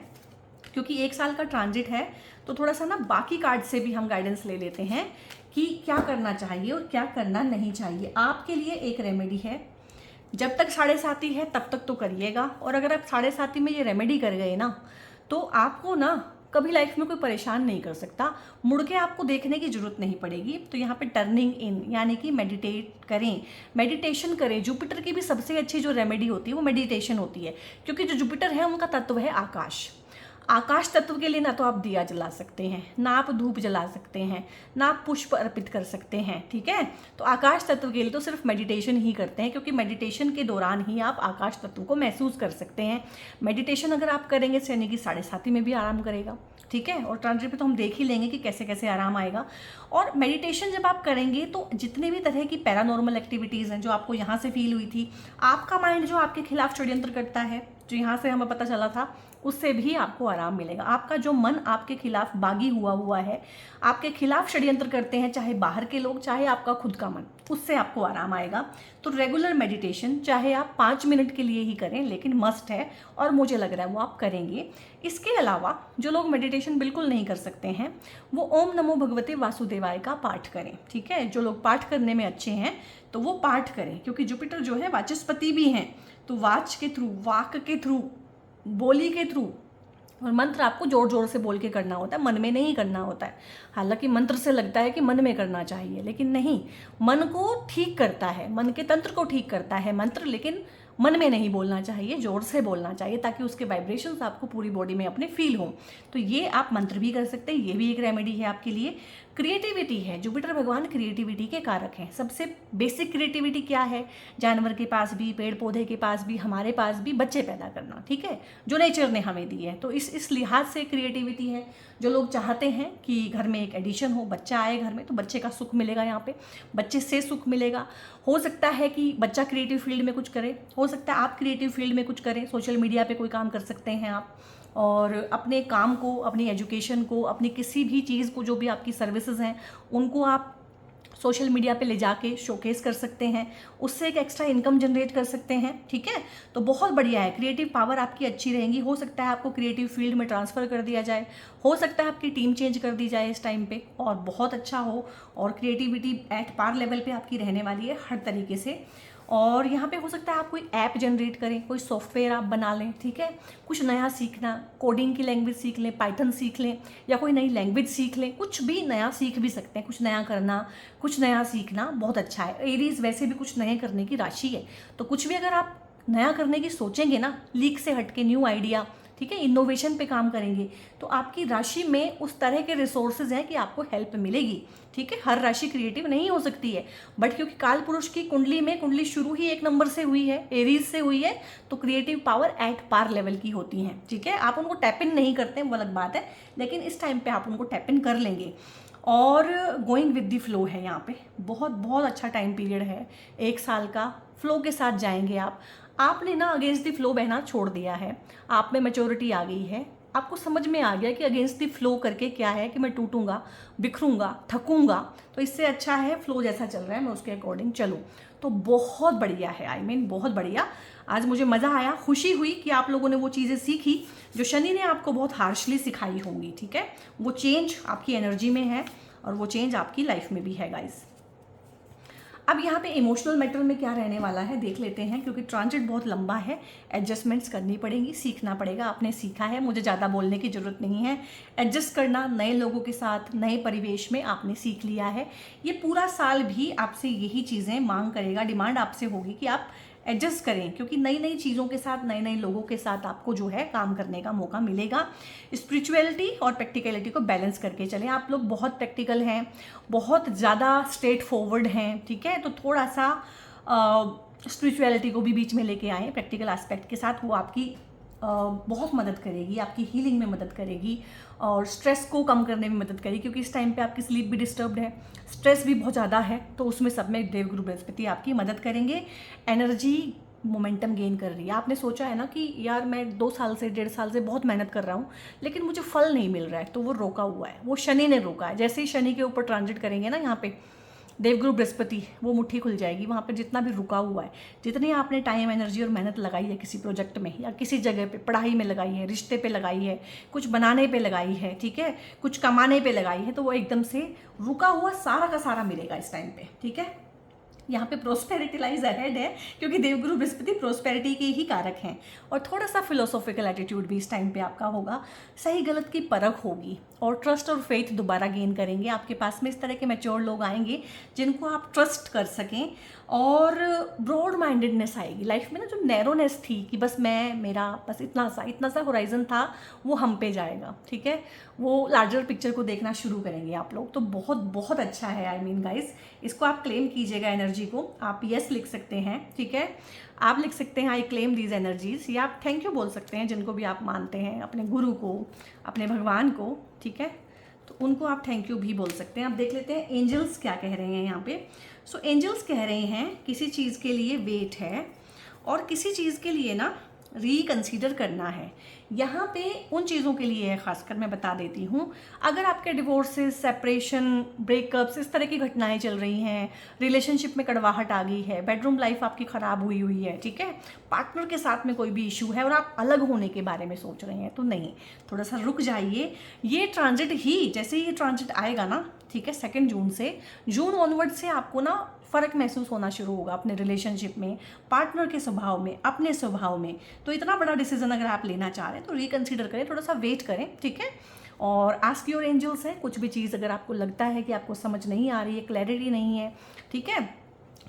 क्योंकि 1 साल का ट्रांजिट है। तो थोड़ा सा ना बाकी कार्ड से भी हम गाइडेंस ले लेते हैं कि क्या करना चाहिए और क्या करना नहीं चाहिए। आपके लिए एक रेमेडी है, जब तक 7.5 है तब तक तो करिएगा, और अगर आप 7.5 में ये रेमेडी कर गए ना तो आपको ना कभी लाइफ में कोई परेशान नहीं कर सकता, मुड़ के आपको देखने की जरूरत नहीं पड़ेगी। तो यहाँ पे टर्निंग इन यानी कि मेडिटेट करें, मेडिटेशन करें। जुपिटर की भी सबसे अच्छी जो रेमेडी होती है वो मेडिटेशन होती है, क्योंकि जो जुपिटर है उनका तत्व है आकाश। आकाश तत्व के लिए ना तो आप दिया जला सकते हैं, ना आप धूप जला सकते हैं, ना आप पुष्प अर्पित कर सकते हैं, ठीक है। तो आकाश तत्व के लिए तो सिर्फ मेडिटेशन ही करते हैं, क्योंकि मेडिटेशन के दौरान ही आप आकाश तत्व को महसूस कर सकते हैं। मेडिटेशन अगर आप करेंगे तो यानी कि 7.5 में भी आराम करेगा, ठीक है। और ट्रांजिट पे तो हम देख ही लेंगे कि कैसे कैसे आराम आएगा। और मेडिटेशन जब आप करेंगे तो जितने भी तरह की पैरानॉर्मल एक्टिविटीज़ हैं जो आपको यहाँ से फील हुई थी, आपका माइंड जो आपके खिलाफ षड्यंत्र करता है, जो यहाँ से हमें पता चला था, उससे भी आपको आराम मिलेगा। आपका जो मन आपके खिलाफ बागी हुआ है, आपके खिलाफ षड्यंत्र करते हैं, चाहे बाहर के लोग चाहे आपका खुद का मन, उससे आपको आराम आएगा। तो रेगुलर मेडिटेशन चाहे आप 5 मिनट के लिए ही करें, लेकिन मस्ट है, और मुझे लग रहा है वो आप करेंगे। इसके अलावा जो लोग मेडिटेशन बिल्कुल नहीं कर सकते हैं वो ओम नमो भगवते वासुदेवाय का पाठ करें, ठीक है। जो लोग पाठ करने में अच्छे हैं तो वो पाठ करें, क्योंकि जुपिटर जो है वाचस्पति भी हैं, तो वाच के थ्रू, वाक के थ्रू, बोली के थ्रू, और मंत्र आपको जोर जोर से बोल के करना होता है, मन में नहीं करना होता है। हालांकि मंत्र से लगता है कि मन में करना चाहिए, लेकिन नहीं, मन को ठीक करता है, मन के तंत्र को ठीक करता है मंत्र, लेकिन मन में नहीं बोलना चाहिए, जोर से बोलना चाहिए, ताकि उसके वाइब्रेशंस आपको पूरी बॉडी में अपने फील हो। तो ये आप मंत्र भी कर सकते हैं, ये भी एक रेमेडी है आपके लिए। क्रिएटिविटी है, जुपिटर भगवान क्रिएटिविटी के कारक हैं। सबसे बेसिक क्रिएटिविटी क्या है, जानवर के पास भी, पेड़ पौधे के पास भी, हमारे पास भी, बच्चे पैदा करना, ठीक है, जो नेचर ने हमें दी है। तो इस लिहाज से क्रिएटिविटी है। जो लोग चाहते हैं कि घर में एक एडिशन हो, बच्चा आए घर में, तो बच्चे का सुख मिलेगा, यहाँ पे बच्चे से सुख मिलेगा। हो सकता है कि बच्चा क्रिएटिव फील्ड में कुछ करे, हो सकता है आप क्रिएटिव फील्ड में कुछ करें, सोशल मीडिया पे कोई काम कर सकते हैं आप, और अपने काम को, अपनी एजुकेशन को, अपनी किसी भी चीज़ को, जो भी आपकी सर्विसेज हैं उनको आप सोशल मीडिया पे ले जाके शोकेस कर सकते हैं, उससे एक एक्स्ट्रा इनकम जनरेट कर सकते हैं, ठीक है। तो बहुत बढ़िया है, क्रिएटिव पावर आपकी अच्छी रहेगी। हो सकता है आपको क्रिएटिव फील्ड में ट्रांसफ़र कर दिया जाए, हो सकता है आपकी टीम चेंज कर दी जाए इस टाइम पे, और बहुत अच्छा हो, और क्रिएटिविटी एट पार लेवल पे आपकी रहने वाली है हर तरीके से। और यहाँ पे हो सकता है आप कोई ऐप जनरेट करें, कोई सॉफ्टवेयर आप बना लें, ठीक है। कुछ नया सीखना, कोडिंग की लैंग्वेज सीख लें, पाइथन सीख लें, या कोई नई लैंग्वेज सीख लें, कुछ भी नया सीख भी सकते हैं। कुछ नया करना, कुछ नया सीखना बहुत अच्छा है। एरीज वैसे भी कुछ नए करने की राशि है, तो कुछ भी अगर आप नया करने की सोचेंगे ना, लीक से हटके न्यू आइडिया, ठीक है, इनोवेशन पे काम करेंगे, तो आपकी राशि में उस तरह के रिसोर्सेज हैं कि आपको हेल्प मिलेगी। ठीक है, हर राशि क्रिएटिव नहीं हो सकती है, बट क्योंकि काल पुरुष की कुंडली में कुंडली शुरू ही 1 नंबर से हुई है, एरीज से हुई है, तो creative power at par level की होती हैं। ठीक है, आप उनको टैप इन नहीं करते हैं वो अलग बात है, लेकिन इस टाइम पे आप उनको टैप इन कर लेंगे। और गोइंग विद द फ्लो है यहाँ पे, बहुत बहुत अच्छा टाइम पीरियड है, 1 साल का फ्लो के साथ जाएंगे आप। आपने ना अगेंस्ट द फ्लो बहना छोड़ दिया है, आप में मैच्योरिटी आ गई है, आपको समझ में आ गया कि अगेंस्ट द फ्लो करके क्या है कि मैं टूटूंगा, बिखरूंगा, थकूंगा, तो इससे अच्छा है फ्लो जैसा चल रहा है मैं उसके अकॉर्डिंग चलूँ। तो बहुत बढ़िया है, आई मीन बहुत बढ़िया। आज मुझे मज़ा आया, खुशी हुई कि आप लोगों ने वो चीज़ें सीखी जो शनि ने आपको बहुत हार्शली सिखाई होंगी। ठीक है, वो चेंज आपकी एनर्जी में है और वो चेंज आपकी लाइफ में भी है गाइस। अब यहाँ पे इमोशनल मैटर में क्या रहने वाला है देख लेते हैं, क्योंकि ट्रांजिट बहुत लंबा है, एडजस्टमेंट्स करनी पड़ेंगी, सीखना पड़ेगा। आपने सीखा है, मुझे ज़्यादा बोलने की ज़रूरत नहीं है। एडजस्ट करना नए लोगों के साथ, नए परिवेश में आपने सीख लिया है। ये पूरा साल भी आपसे यही चीज़ें मांग करेगा, डिमांड आपसे होगी कि आप एडजस्ट करें, क्योंकि नई नई चीज़ों के साथ, नए नए लोगों के साथ आपको जो है काम करने का मौका मिलेगा। स्पिरिचुअलिटी और प्रैक्टिकलिटी को बैलेंस करके चलें। आप लोग बहुत प्रैक्टिकल हैं, बहुत ज़्यादा स्ट्रेट फॉरवर्ड हैं, ठीक है, तो थोड़ा सा स्पिरिचुअलिटी को भी बीच में लेके आएँ प्रैक्टिकल एस्पेक्ट के साथ, वो आपकी बहुत मदद करेगी, आपकी हीलिंग में मदद करेगी और स्ट्रेस को कम करने में मदद करेगी, क्योंकि इस टाइम पे आपकी स्लीप भी डिस्टर्ब्ड है, स्ट्रेस भी बहुत ज़्यादा है, तो उसमें सब में देवगुरु बृहस्पति आपकी मदद करेंगे। एनर्जी मोमेंटम गेन कर रही है। आपने सोचा है ना कि यार मैं 2 साल से 1.5 साल से बहुत मेहनत कर रहा हूँ लेकिन मुझे फल नहीं मिल रहा है, तो वो रोका हुआ है, वो शनि ने रोका है। जैसे ही शनि के ऊपर ट्रांजिट करेंगे ना यहाँ पे देवगुरु बृहस्पति, वो मुट्ठी खुल जाएगी, वहाँ पे जितना भी रुका हुआ है, जितनी आपने टाइम एनर्जी और मेहनत लगाई है किसी प्रोजेक्ट में या किसी जगह पे, पढ़ाई में लगाई है, रिश्ते पे लगाई है, कुछ बनाने पे लगाई है, ठीक है, कुछ कमाने पे लगाई है, तो वो एकदम से रुका हुआ सारा का सारा मिलेगा इस टाइम पे। ठीक है, यहाँ पे प्रोस्पेरिटी लाइज अहेड है, क्योंकि देवगुरु बृहस्पति प्रोस्पेरिटी के ही कारक हैं। और थोड़ा सा फिलोसॉफिकल एटीट्यूड भी इस टाइम पे आपका होगा, सही गलत की परख होगी और ट्रस्ट और फेथ दोबारा गेन करेंगे। आपके पास में इस तरह के मैच्योर लोग आएंगे जिनको आप ट्रस्ट कर सकें, और ब्रॉड माइंडेडनेस आएगी लाइफ में ना, जो नैरोनेस थी कि बस मेरा बस इतना सा होराइजन था, वो हम पे जाएगा। ठीक है, वो लार्जर पिक्चर को देखना शुरू करेंगे आप लोग, तो बहुत बहुत अच्छा है। आई मीन गाइस, इसको आप क्लेम कीजिएगा एनर्जी को, आप यस लिख सकते हैं, ठीक है, आप लिख सकते हैं आई क्लेम दीज एनर्जीज, या आप थैंक यू बोल सकते हैं जिनको भी आप मानते हैं, अपने गुरु को, अपने भगवान को, ठीक है, तो उनको आप थैंक यू भी बोल सकते हैं। आप देख लेते हैं एंजल्स क्या कह रहे हैं यहाँ पे। सो एंजल्स कह रहे हैं किसी चीज़ के लिए वेट है और किसी चीज़ के लिए ना रिकंसीडर करना है। यहाँ पे उन चीज़ों के लिए है, खासकर मैं बता देती हूँ, अगर आपके डिवोर्सेस, सेपरेशन, ब्रेकअप्स, इस तरह की घटनाएं चल रही हैं, रिलेशनशिप में कड़वाहट आ गई है, बेडरूम लाइफ आपकी ख़राब हुई हुई है, ठीक है, पार्टनर के साथ में कोई भी इशू है और आप अलग होने के बारे में सोच रहे हैं, तो नहीं, थोड़ा सा रुक जाइए। ये ट्रांजिट ही, जैसे ही ये ट्रांजिट आएगा ना, ठीक है, 2 जून से, जून ऑनवर्ड से आपको ना फ़र्क महसूस होना शुरू होगा अपने रिलेशनशिप में, पार्टनर के स्वभाव में, अपने स्वभाव में। तो इतना बड़ा डिसीजन अगर आप लेना चाह रहे हैं तो रिकंसीडर करें, थोड़ा सा वेट करें, ठीक है। और आस्क योर एंजल्स है, कुछ भी चीज़ अगर आपको लगता है कि आपको समझ नहीं आ रही है, क्लैरिटी नहीं है, ठीक है,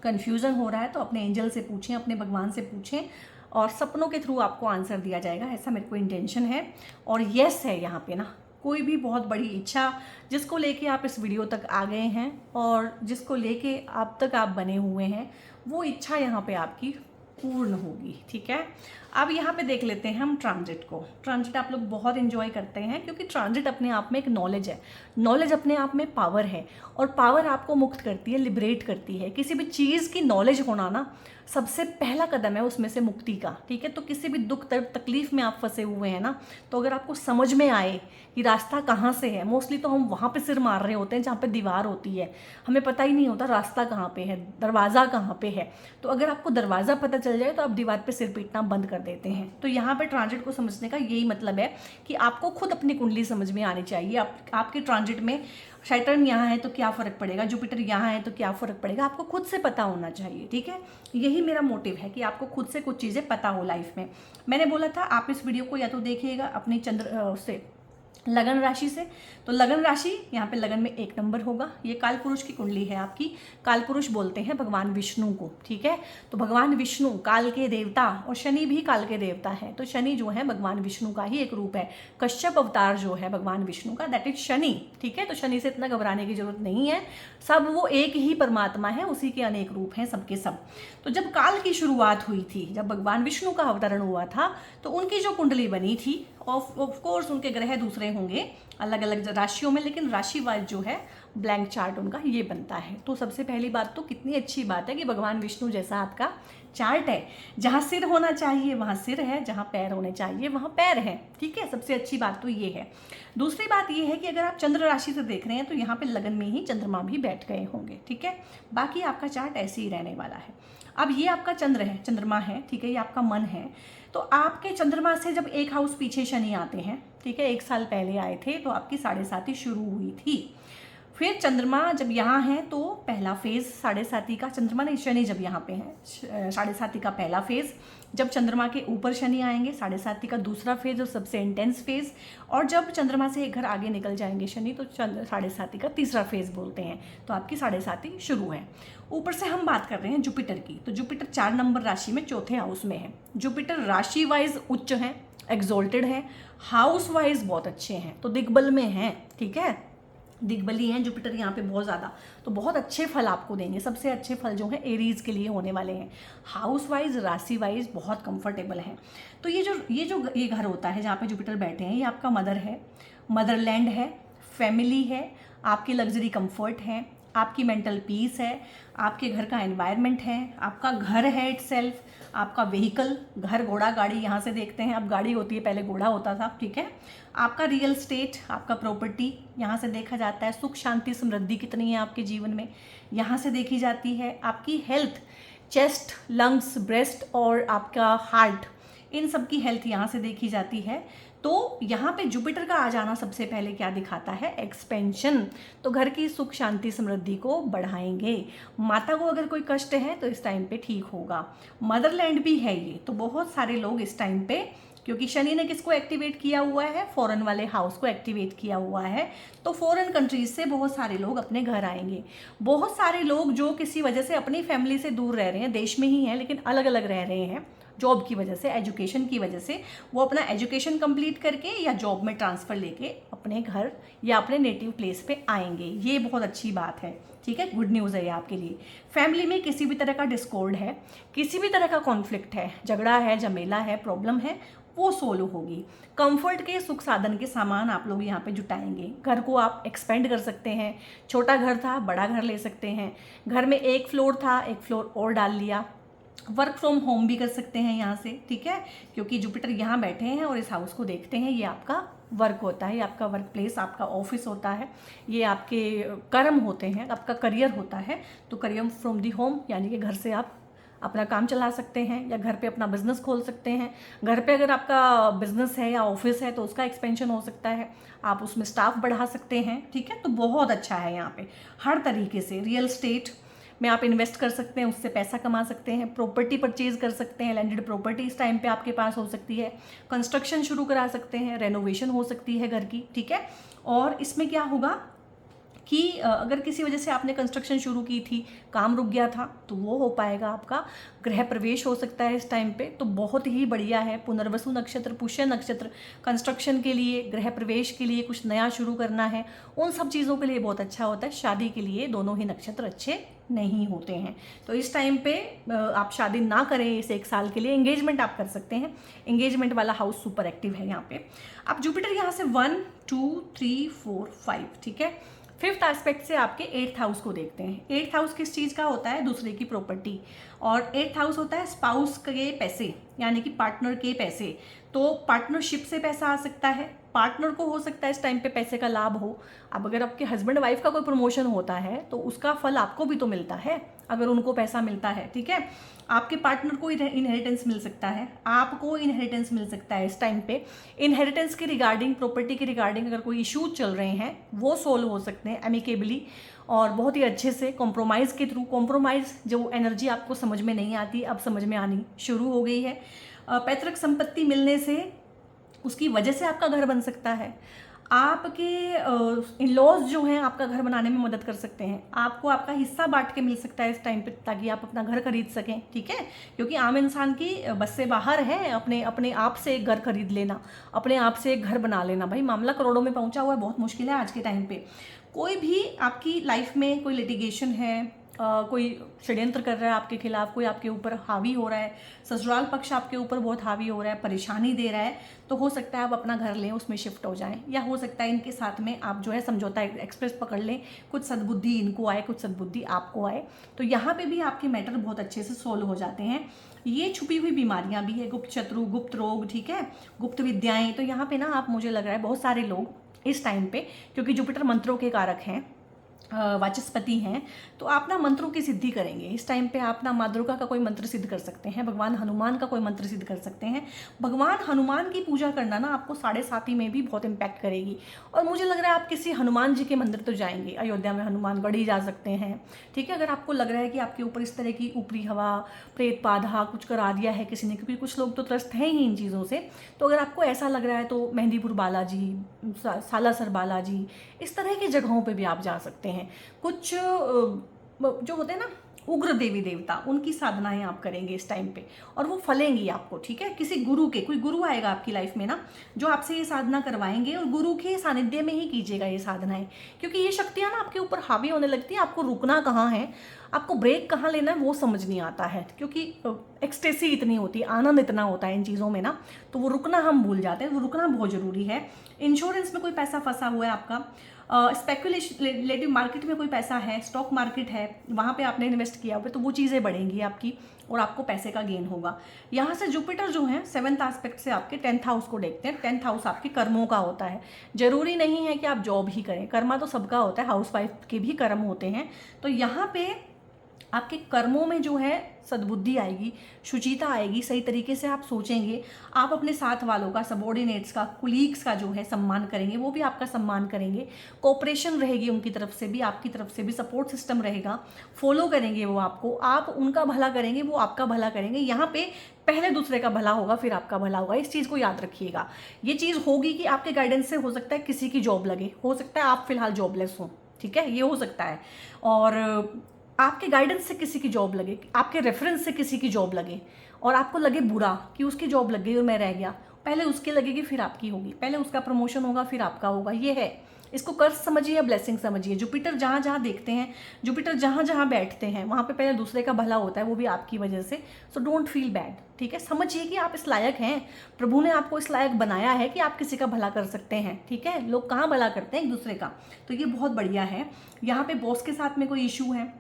कन्फ्यूज़न हो रहा है, तो अपने एंजल से पूछें, अपने भगवान से पूछें, और सपनों के थ्रू आपको आंसर दिया जाएगा, ऐसा मेरे को इंटेंशन है। और येस है यहाँ पे ना, कोई भी बहुत बड़ी इच्छा जिसको लेके आप इस वीडियो तक आ गए हैं और जिसको लेके अब तक आप बने हुए हैं, वो इच्छा यहाँ पे आपकी पूर्ण होगी। ठीक है, अब यहाँ पे देख लेते हैं हम ट्रांजिट को। ट्रांजिट आप लोग बहुत एंजॉय करते हैं, क्योंकि ट्रांजिट अपने आप में एक नॉलेज है, नॉलेज अपने आप में पावर है, और पावर आपको मुक्त करती है, लिबरेट करती है। किसी भी चीज़ की नॉलेज होना ना सबसे पहला कदम है उसमें से मुक्ति का। ठीक है, तो किसी भी दुख दर्द तकलीफ में आप फंसे हुए हैं ना, तो अगर आपको समझ में आए कि रास्ता कहाँ से है, मोस्टली तो हम वहाँ पे सिर मार रहे होते हैं जहाँ पे दीवार होती है, हमें पता ही नहीं होता रास्ता कहाँ पे है, दरवाज़ा कहाँ पे है। तो अगर आपको दरवाज़ा पता चल जाए तो आप दीवार पे सिर पीटना बंद कर देते हैं। तो यहाँ पे ट्रांजिट को समझने का यही मतलब है कि आपको खुद अपनी कुंडली समझ में आनी चाहिए। आपके ट्रांजिट में सैटर्न यहाँ है तो क्या फ़र्क पड़ेगा, जुपिटर यहाँ है तो क्या फ़र्क पड़ेगा, आपको खुद से पता होना चाहिए। ठीक है, यही मेरा मोटिव है कि आपको खुद से कुछ चीज़ें पता हो लाइफ में। मैंने बोला था आप इस वीडियो को या तो देखिएगा अपनी चंद्र से लगन राशि से। तो लगन राशि यहाँ पे लगन में 1 नंबर होगा। ये काल पुरुष की कुंडली है आपकी। काल पुरुष बोलते हैं भगवान विष्णु को, ठीक है। तो भगवान विष्णु काल के देवता और शनि भी काल के देवता है। तो शनि जो है भगवान विष्णु का ही एक रूप है। कश्यप अवतार जो है भगवान विष्णु का, दैट इज शनि, ठीक है। तो शनि से इतना घबराने की जरूरत नहीं है, सब वो एक ही परमात्मा है, उसी के अनेक रूप हैं सबके सब। तो जब काल की शुरुआत हुई थी, जब भगवान विष्णु का अवतरण हुआ था, तो उनकी जो कुंडली बनी थी, ऑफ कोर्स उनके ग्रह दूसरे होंगे अलग अलग राशियों में, लेकिन राशि वाइज जो है ब्लैंक चार्ट उनका ये बनता है। तो सबसे पहली बात तो कितनी अच्छी बात है कि भगवान विष्णु जैसा आपका चार्ट है, जहाँ सिर होना चाहिए वहाँ सिर है, जहाँ पैर होने चाहिए वहाँ पैर है, ठीक है। सबसे अच्छी बात तो ये है। दूसरी बात ये है कि अगर आप चंद्र राशि से देख रहे हैं तो यहाँ पे लगन में ही चंद्रमा भी बैठ गए होंगे, ठीक है। बाकी आपका चार्ट ऐसे ही रहने वाला है। अब ये आपका चंद्र है, चंद्रमा है, ठीक है, ये आपका मन है। तो आपके चंद्रमा से जब एक हाउस पीछे शनि आते हैं, ठीक है, 1 साल पहले आए थे, तो आपकी 7.5 शुरू हुई थी। फिर चंद्रमा जब यहाँ है तो पहला फेज 7.5 का, चंद्रमा नहीं शनि जब यहाँ पे है 7.5 का पहला फेज, जब चंद्रमा के ऊपर शनि आएंगे 7.5 का दूसरा फेज और सबसे इंटेंस फेज, और जब चंद्रमा से एक घर आगे निकल जाएंगे शनि तो 7.5 का तीसरा फेज बोलते हैं। तो आपकी 7.5 शुरू है। ऊपर से हम बात कर रहे हैं जुपिटर की। तो जुपिटर 4 नंबर राशि में चौथे हाउस में है। जुपिटर राशि वाइज उच्च है, एक्सोल्टेड है, हाउस वाइज बहुत अच्छे हैं, तो दिग्बल में हैं, ठीक है, दिग्बली हैं जुपिटर यहाँ पे बहुत ज़्यादा। तो बहुत अच्छे फल आपको देंगे। सबसे अच्छे फल जो हैं एरीज के लिए होने वाले हैं। हाउस वाइज राशि वाइज बहुत कंफर्टेबल हैं। तो ये घर होता है जहाँ पे जुपिटर बैठे हैं, ये आपका मदर है, मदरलैंड है, फैमिली है, आपकी लग्जरी कंफर्ट है, आपकी मेंटल पीस है, आपके घर का एनवायरनमेंट है, आपका घर है इटसेल्फ, आपका व्हीकल, घर घोड़ा गाड़ी यहाँ से देखते हैं, अब गाड़ी होती है, पहले घोड़ा होता था, ठीक है। आपका रियल स्टेट, आपका प्रॉपर्टी यहाँ से देखा जाता है। सुख शांति समृद्धि कितनी है आपके जीवन में यहाँ से देखी जाती है। आपकी हेल्थ, चेस्ट, लंग्स, ब्रेस्ट और आपका हार्ट, इन सब की हेल्थ यहाँ से देखी जाती है। तो यहाँ पे जुपिटर का आ जाना सबसे पहले क्या दिखाता है, एक्सपेंशन। तो घर की सुख शांति समृद्धि को बढ़ाएंगे। माता को अगर कोई कष्ट है तो इस टाइम पे ठीक होगा। मदरलैंड भी है ये, तो बहुत सारे लोग इस टाइम पे, क्योंकि शनि ने किसको एक्टिवेट किया हुआ है, फॉरेन वाले हाउस को एक्टिवेट किया हुआ है, तो फॉरेन कंट्रीज से बहुत सारे लोग अपने घर आएंगे। बहुत सारे लोग जो किसी वजह से अपनी फैमिली से दूर रह रहे हैं, देश में ही हैं लेकिन अलग अलग रह रहे हैं, जॉब की वजह से, एजुकेशन की वजह से, वो अपना एजुकेशन कंप्लीट करके या जॉब में ट्रांसफ़र लेके अपने घर या अपने नेटिव प्लेस पे आएंगे। ये बहुत अच्छी बात है, ठीक है, गुड न्यूज़ है ये आपके लिए। फैमिली में किसी भी तरह का डिस्कॉर्ड है, किसी भी तरह का कॉन्फ्लिक्ट है, झगड़ा है, झमेला है, प्रॉब्लम है, वो सोल्व होगी। कंफर्ट के सुख साधन के सामान आप लोग यहाँ पे जुटाएंगे। घर को आप एक्सपेंड कर सकते हैं। छोटा घर था, बड़ा घर ले सकते हैं। घर में 1 फ्लोर था, 1 फ्लोर और डाल लिया। वर्क फ्रॉम होम भी कर सकते हैं यहाँ से, ठीक है, क्योंकि जुपिटर यहाँ बैठे हैं और इस हाउस को देखते हैं। ये आपका वर्क होता है, ये आपका वर्क प्लेस, आपका ऑफिस होता है, ये आपके कर्म होते हैं, आपका करियर होता है। तो करियर फ्रॉम दी होम, यानी कि घर से आप अपना काम चला सकते हैं या घर पे अपना बिजनेस खोल सकते हैं। घर पे अगर आपका बिजनेस है या ऑफिस है तो उसका एक्सपेंशन हो सकता है, आप उसमें स्टाफ बढ़ा सकते हैं, ठीक है। तो बहुत अच्छा है यहाँ पे हर तरीके से। रियल स्टेट में आप इन्वेस्ट कर सकते हैं, उससे पैसा कमा सकते हैं। प्रॉपर्टी परचेज कर सकते हैं, लैंडेड प्रॉपर्टी इस टाइम पे आपके पास हो सकती है। कंस्ट्रक्शन शुरू करा सकते हैं, रेनोवेशन हो सकती है घर की, ठीक है। और इसमें क्या होगा कि अगर किसी वजह से आपने कंस्ट्रक्शन शुरू की थी, काम रुक गया था, तो वो हो पाएगा। आपका गृह प्रवेश हो सकता है इस टाइम पे, तो बहुत ही बढ़िया है। पुनर्वसु नक्षत्र, पुष्य नक्षत्र, कंस्ट्रक्शन के लिए, गृह प्रवेश के लिए, कुछ नया शुरू करना है, उन सब चीज़ों के लिए बहुत अच्छा होता है। शादी के लिए दोनों ही नक्षत्र अच्छे नहीं होते हैं, तो इस टाइम पे आप शादी ना करें इस 1 साल के लिए। एंगेजमेंट आप कर सकते हैं, एंगेजमेंट वाला हाउस सुपर एक्टिव है यहाँ पे। अब जुपिटर यहाँ से 1 2 3 4 5, ठीक है। 5th एस्पेक्ट से आपके 8th हाउस को देखते हैं। 8th हाउस किस चीज़ का होता है, दूसरे की प्रॉपर्टी, और 8th हाउस होता है स्पाउस के पैसे, यानी कि पार्टनर के पैसे। तो पार्टनरशिप से पैसा आ सकता है, पार्टनर को हो सकता है इस टाइम पे पैसे का लाभ हो। अब अगर आपके हस्बैंड वाइफ का कोई प्रमोशन होता है तो उसका फल आपको भी तो मिलता है अगर उनको पैसा मिलता है, ठीक है। आपके पार्टनर को इनहेरिटेंस मिल सकता है, आपको इनहेरिटेंस मिल सकता है इस टाइम पे। इनहेरिटेंस के रिगार्डिंग, प्रॉपर्टी के रिगार्डिंग अगर कोई इश्यूज चल रहे हैं वो सोल्व हो सकते हैं एमिकेबली और बहुत ही अच्छे से, कॉम्प्रोमाइज़ के थ्रू। कॉम्प्रोमाइज़ जो एनर्जी आपको समझ में नहीं आती अब समझ में आनी शुरू हो गई है। पैतृक संपत्ति मिलने से, उसकी वजह से आपका घर बन सकता है। आपके इन लॉज जो हैं आपका घर बनाने में मदद कर सकते हैं, आपको आपका हिस्सा बांट के मिल सकता है इस टाइम पे, ताकि आप अपना घर खरीद सकें, ठीक है। क्योंकि आम इंसान की बस से बाहर है अपने अपने आप से एक घर खरीद लेना, अपने आप से एक घर बना लेना। भाई मामला करोड़ों में पहुंचा हुआ है, बहुत मुश्किल है आज के टाइम पे। कोई भी आपकी लाइफ में कोई लिटिगेशन है, कोई षड्यंत्र कर रहा है आपके खिलाफ, कोई आपके ऊपर हावी हो रहा है, ससुराल पक्ष आपके ऊपर बहुत हावी हो रहा है, परेशानी दे रहा है, तो हो सकता है आप अपना घर लें, उसमें शिफ्ट हो जाएं, या हो सकता है इनके साथ में आप जो है समझौता एक्सप्रेस पकड़ लें, कुछ सद्बुद्धि इनको आए, कुछ सद्बुद्धि आपको आए, तो यहाँ पे भी आपके मैटर बहुत अच्छे से सोल्व हो जाते हैं। ये छुपी हुई बीमारियां भी है, गुप्त शत्रु, गुप्त रोग, ठीक है, गुप्त विद्याएं, तो यहाँ पे ना आप, मुझे लग रहा है बहुत सारे लोग इस टाइम पे, क्योंकि जुपिटर मंत्रों के कारक हैं, वाचस्पति हैं, तो आप ना मंत्रों की सिद्धि करेंगे इस टाइम पे। आप ना माँ दुर्गा का कोई मंत्र सिद्ध कर सकते हैं, भगवान हनुमान का कोई मंत्र सिद्ध कर सकते हैं। भगवान हनुमान की पूजा करना ना आपको 7.5 में भी बहुत इम्पैक्ट करेगी। और मुझे लग रहा है आप किसी हनुमान जी के मंदिर तो जाएंगे, अयोध्या में हनुमानगढ़ी जा सकते हैं, ठीक है। अगर आपको लग रहा है कि आपके ऊपर इस तरह की ऊपरी हवा, प्रेत बाधा कुछ करा दिया है किसी ने, क्योंकि कुछ लोग तो त्रस्त हैं ही इन चीज़ों से, तो अगर आपको ऐसा लग रहा है तो मेहंदीपुर बालाजी, सालासर बालाजी, इस तरह की जगहों पे भी आप जा सकते हैं। कुछ जो होते हैं ना उग्र देवी देवता, उनकी साधनाएं आप करेंगे इस टाइम पे, और वो फलेंगी आपको, ठीक है। किसी गुरु के, कोई गुरु आएगा आपकी लाइफ में ना, जो आपसे ये साधना करवाएंगे, और गुरु के सानिध्य में ही कीजिएगा ये साधनाएं, क्योंकि ये शक्तियां ना आपके ऊपर हावी होने लगती है। आपको रुकना कहाँ है, आपको ब्रेक कहाँ लेना है, वो समझ नहीं आता है, क्योंकि एक्सटेसी इतनी होती है, आनंद इतना होता है इन चीज़ों में ना, तो वो रुकना हम भूल जाते हैं। वो रुकना बहुत ज़रूरी है। इंश्योरेंस में कोई पैसा फंसा हुआ है आपका, स्पेकुलेटिव मार्केट में कोई पैसा है, स्टॉक मार्केट है, वहाँ पे आपने इन्वेस्ट किया हुआ है, तो वो चीज़ें बढ़ेंगी आपकी, और आपको पैसे का गेन होगा। यहाँ से जुपिटर जो है 7th एस्पेक्ट से आपके 10th हाउस को देखते हैं। 10th हाउस आपके कर्मों का होता है। जरूरी नहीं है कि आप जॉब ही करें, कर्मा तो सबका होता है, हाउसवाइफ के भी कर्म होते हैं। तो यहाँ पे आपके कर्मों में जो है सद्बुद्धि आएगी, शुचिता आएगी, सही तरीके से आप सोचेंगे, आप अपने साथ वालों का, सबॉर्डिनेट्स का, कुलीग्स का जो है सम्मान करेंगे, वो भी आपका सम्मान करेंगे, कोऑपरेशन रहेगी उनकी तरफ से भी, आपकी तरफ से भी सपोर्ट सिस्टम रहेगा, फॉलो करेंगे वो आपको, आप उनका भला करेंगे, वो आपका भला करेंगे। यहाँ पे पहले दूसरे का भला होगा, फिर आपका भला होगा, इस चीज़ को याद रखिएगा। ये चीज़ होगी कि आपके गाइडेंस से हो सकता है किसी की जॉब लगे, हो सकता है आप फिलहाल जॉबलेस हो, ठीक है, ये हो सकता है, और आपके गाइडेंस से किसी की जॉब लगे, आपके रेफरेंस से किसी की जॉब लगे, और आपको लगे बुरा कि उसकी जॉब लग गई और मैं रह गया। पहले उसकी लगेगी, फिर आपकी होगी, पहले उसका प्रमोशन होगा, फिर आपका होगा। ये है, इसको कर्ज समझिए या ब्लेसिंग समझिए। जुपिटर जहाँ जहाँ देखते हैं, जुपिटर जहाँ जहाँ बैठते हैं, वहाँ पे पहले दूसरे का भला होता है, वो भी आपकी वजह से। सो डोंट फील बैड, ठीक है। समझिए कि आप इस लायक हैं, प्रभु ने आपको इस लायक बनाया है कि आप किसी का भला कर सकते हैं, ठीक है। लोग कहाँ भला करते हैं, एक दूसरे का, तो ये बहुत बढ़िया है। यहाँ पे बॉस के साथ में कोई इशू है,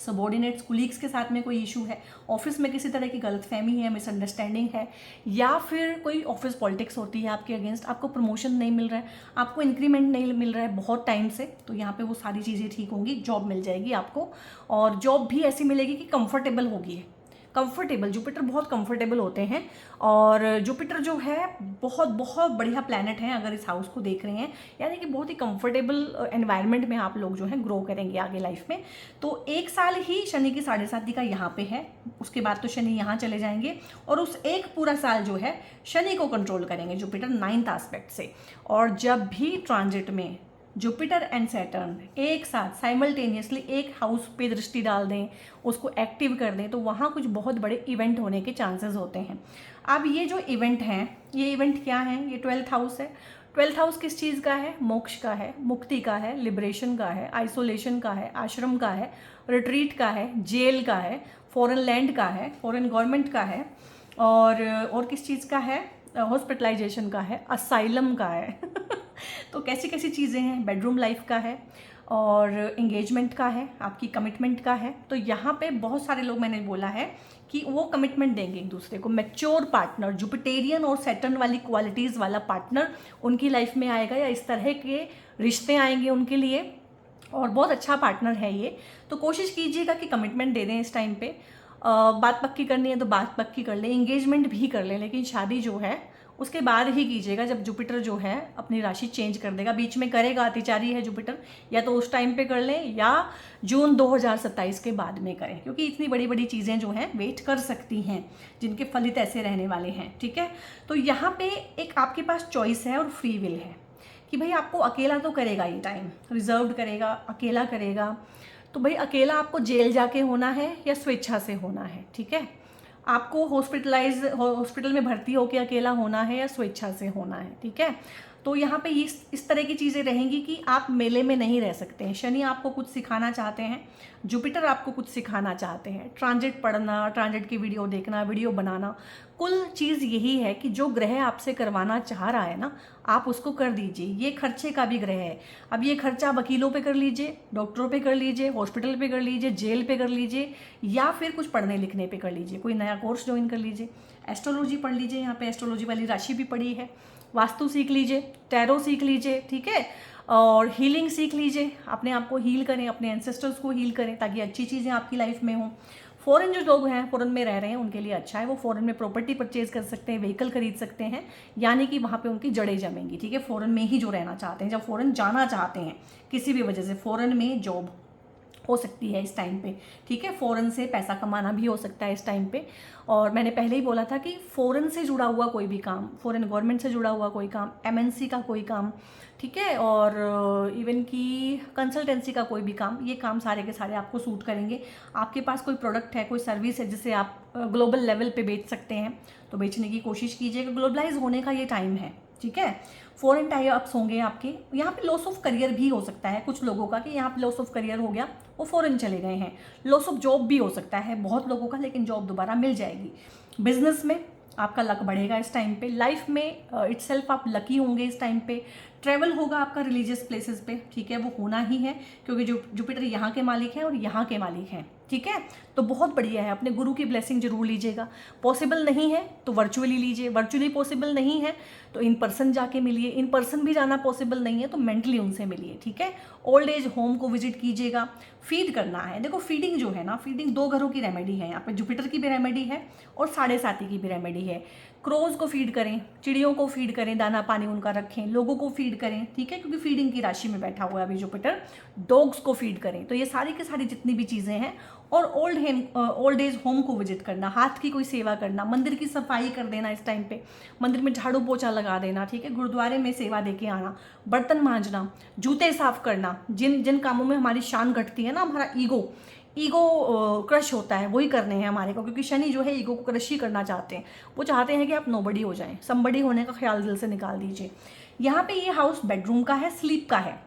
सबॉर्डिनेट्स, कुलीग्स के साथ में कोई इशू है, ऑफिस में किसी तरह की गलतफहमी है, मिसअंडरस्टैंडिंग है, या फिर कोई ऑफिस पॉलिटिक्स होती है आपके अगेंस्ट, आपको प्रमोशन नहीं मिल रहा है, आपको इंक्रीमेंट नहीं मिल रहा है बहुत टाइम से, तो यहाँ पे वो सारी चीज़ें ठीक होंगी, जॉब मिल जाएगी आपको, और जॉब भी ऐसी मिलेगी कि कंफर्टेबल होगी। कंफर्टेबल, जुपिटर बहुत कंफर्टेबल होते हैं, और जुपिटर जो है बहुत बहुत बढ़िया प्लैनेट है अगर इस हाउस को देख रहे हैं, यानी कि बहुत ही कंफर्टेबल एनवायरनमेंट में आप लोग जो है ग्रो करेंगे आगे लाइफ में। तो 1 साल ही शनि की 7.5 का यहाँ पे है, उसके बाद तो शनि यहाँ चले जाएंगे, और उस एक पूरा साल जो है शनि को कंट्रोल करेंगे जुपिटर 9th एस्पेक्ट से। और जब भी ट्रांजिट में जुपिटर एंड सैटर्न एक साथ साइमल्टेनियसली एक हाउस पे दृष्टि डाल दें, उसको एक्टिव कर दें, तो वहाँ कुछ बहुत बड़े इवेंट होने के चांसेस होते हैं। अब ये जो इवेंट हैं, ये इवेंट क्या हैं, ये 12th हाउस है। 12th हाउस किस चीज़ का है, मोक्ष का है, मुक्ति का है, लिबरेशन का है, आइसोलेशन का है, आश्रम का है, रिट्रीट का है, जेल का है, फॉरेन लैंड का है, फॉरेन गवर्नमेंट का है, और किस चीज़ का है, हॉस्पिटलाइजेशन का है, असाइलम का है तो कैसी कैसी चीज़ें हैं, बेडरूम लाइफ का है, और इंगेजमेंट का है, आपकी कमिटमेंट का है। तो यहाँ पे बहुत सारे लोग, मैंने बोला है कि वो कमिटमेंट देंगे एक दूसरे को, मैच्योर पार्टनर, जुपिटेरियन और सैटर्न वाली क्वालिटीज़ वाला पार्टनर उनकी लाइफ में आएगा, या इस तरह के रिश्ते आएंगे उनके लिए, और बहुत अच्छा पार्टनर है ये। तो कोशिश कीजिएगा कि कमिटमेंट दे दें इस टाइम पे। बात पक्की करनी है तो बात पक्की कर लें, इंगेजमेंट भी कर लें, लेकिन शादी जो है उसके बाद ही कीजिएगा, जब जुपिटर जो है अपनी राशि चेंज कर देगा। बीच में करेगा, अतिचारी है जुपिटर, या तो उस टाइम पे कर लें, या जून 2027 के बाद में करें, क्योंकि इतनी बड़ी बड़ी चीज़ें जो हैं वेट कर सकती हैं, जिनके फलित ऐसे रहने वाले हैं, ठीक है। तो यहाँ पे एक आपके पास चॉइस है और फ्री विल है कि भाई आपको अकेला तो करेगा, ये टाइम रिजर्व्ड करेगा, अकेला करेगा। तो भाई अकेला आपको जेल जाके होना है या स्वेच्छा से होना है, ठीक है। आपको हॉस्पिटल में भर्ती होकर अकेला होना है या स्वेच्छा से होना है, ठीक है। तो यहाँ पे इस तरह की चीज़ें रहेंगी कि आप मेले में नहीं रह सकते हैं। शनि आपको कुछ सिखाना चाहते हैं, जुपिटर आपको कुछ सिखाना चाहते हैं, ट्रांजिट पढ़ना, ट्रांजिट की वीडियो देखना, वीडियो बनाना। कुल चीज़ यही है कि जो ग्रह आपसे करवाना चाह रहा है ना, आप उसको कर दीजिए। ये खर्चे का भी ग्रह है। अब ये खर्चा वकीलों पे कर लीजिए, डॉक्टरों पे कर लीजिए, हॉस्पिटल पे कर लीजिए, जेल पे कर लीजिए, या फिर कुछ पढ़ने लिखने पे कर लीजिए, कोई नया कोर्स ज्वाइन कर लीजिए, एस्ट्रोलॉजी पढ़ लीजिए। यहाँ पे एस्ट्रोलॉजी वाली राशि भी पड़ी है, वास्तु सीख लीजिए, टैरो सीख लीजिए, ठीक है। और हीलिंग सीख लीजिए, अपने आप को हील करें, अपने एंसेस्टर्स को हील करें, ताकि अच्छी चीज़ें आपकी लाइफ में हों। फॉरेन जो लोग हैं, फॉरेन में रह रहे हैं, उनके लिए अच्छा है। वो फॉरेन में प्रॉपर्टी परचेज कर सकते हैं, व्हीकल खरीद सकते हैं, यानी कि वहाँ पे उनकी जड़ें जमेंगी, ठीक है। फॉरेन में ही जो रहना चाहते हैं, जब फॉरेन जाना चाहते हैं किसी भी वजह से, फॉरेन में जॉब हो सकती है इस टाइम पे, ठीक है। फ़ॉरेन से पैसा कमाना भी हो सकता है इस टाइम पे। और मैंने पहले ही बोला था कि फ़ॉरेन से जुड़ा हुआ कोई भी काम, फ़ॉरेन गवर्नमेंट से जुड़ा हुआ कोई काम, एमएनसी का कोई काम, ठीक है, और इवन की कंसल्टेंसी का कोई भी काम, ये काम सारे के सारे आपको सूट करेंगे। आपके पास कोई प्रोडक्ट है, कोई सर्विस है जिसे आप ग्लोबल लेवल पे बेच सकते हैं, तो बेचने की कोशिश कीजिएगा। ग्लोबलाइज होने का ये टाइम है, ठीक है। फॉरेन टाई अप्स होंगे आपके। यहाँ पे लॉस ऑफ करियर भी हो सकता है कुछ लोगों का, कि यहाँ पे लॉस ऑफ करियर हो गया, वो फॉरेन चले गए हैं। लॉस ऑफ जॉब भी हो सकता है बहुत लोगों का, लेकिन जॉब दोबारा मिल जाएगी। बिजनेस में आपका लक बढ़ेगा इस टाइम पे। लाइफ में इटसेल्फ आप लकी होंगे इस टाइम पे। ट्रैवल होगा आपका रिलीजियस प्लेसेस पे, ठीक है, वो होना ही है, क्योंकि जुपिटर यहाँ के मालिक हैं और यहाँ के मालिक हैं, ठीक है। तो बहुत बढ़िया है, अपने गुरु की ब्लेसिंग जरूर लीजिएगा। पॉसिबल नहीं है तो वर्चुअली लीजिए, वर्चुअली पॉसिबल नहीं है तो इन पर्सन जाके मिलिए, इन पर्सन भी जाना पॉसिबल नहीं है तो मेंटली उनसे मिलिए, ठीक है। ओल्ड एज होम को विजिट कीजिएगा। फीड करना है, देखो फीडिंग जो है ना, फीडिंग 2 घरों की रेमेडी है। यहाँ पे जुपिटर की भी रेमेडी है और 7.5 की भी रेमेडी है। क्रोज को फीड करें, चिड़ियों को फीड करें, दाना पानी उनका रखें, लोगों को फीड करें, ठीक है, क्योंकि फीडिंग की राशि में बैठा हुआ है अभी जुपिटर। डॉग्स को फीड करें। तो ये सारी की सारी जितनी भी चीज़ें हैं। और ओल्ड एज होम को विजिट करना, हाथ की कोई सेवा करना, मंदिर की सफाई कर देना इस टाइम पे, मंदिर में झाड़ू पोछा लगा देना, ठीक है, गुरुद्वारे में सेवा दे के आना, बर्तन मांजना, जूते साफ करना। जिन जिन कामों में हमारी शान घटती है ना, हमारा ईगो क्रश होता है, वही करने हैं हमारे को, क्योंकि शनि जो है ईगो को क्रश ही करना चाहते हैं। वो चाहते हैं कि आप नोबडी हो जाएं, समबडी होने का ख्याल दिल से निकाल दीजिए। यहाँ पे ये हाउस बेडरूम का है, स्लीप का है,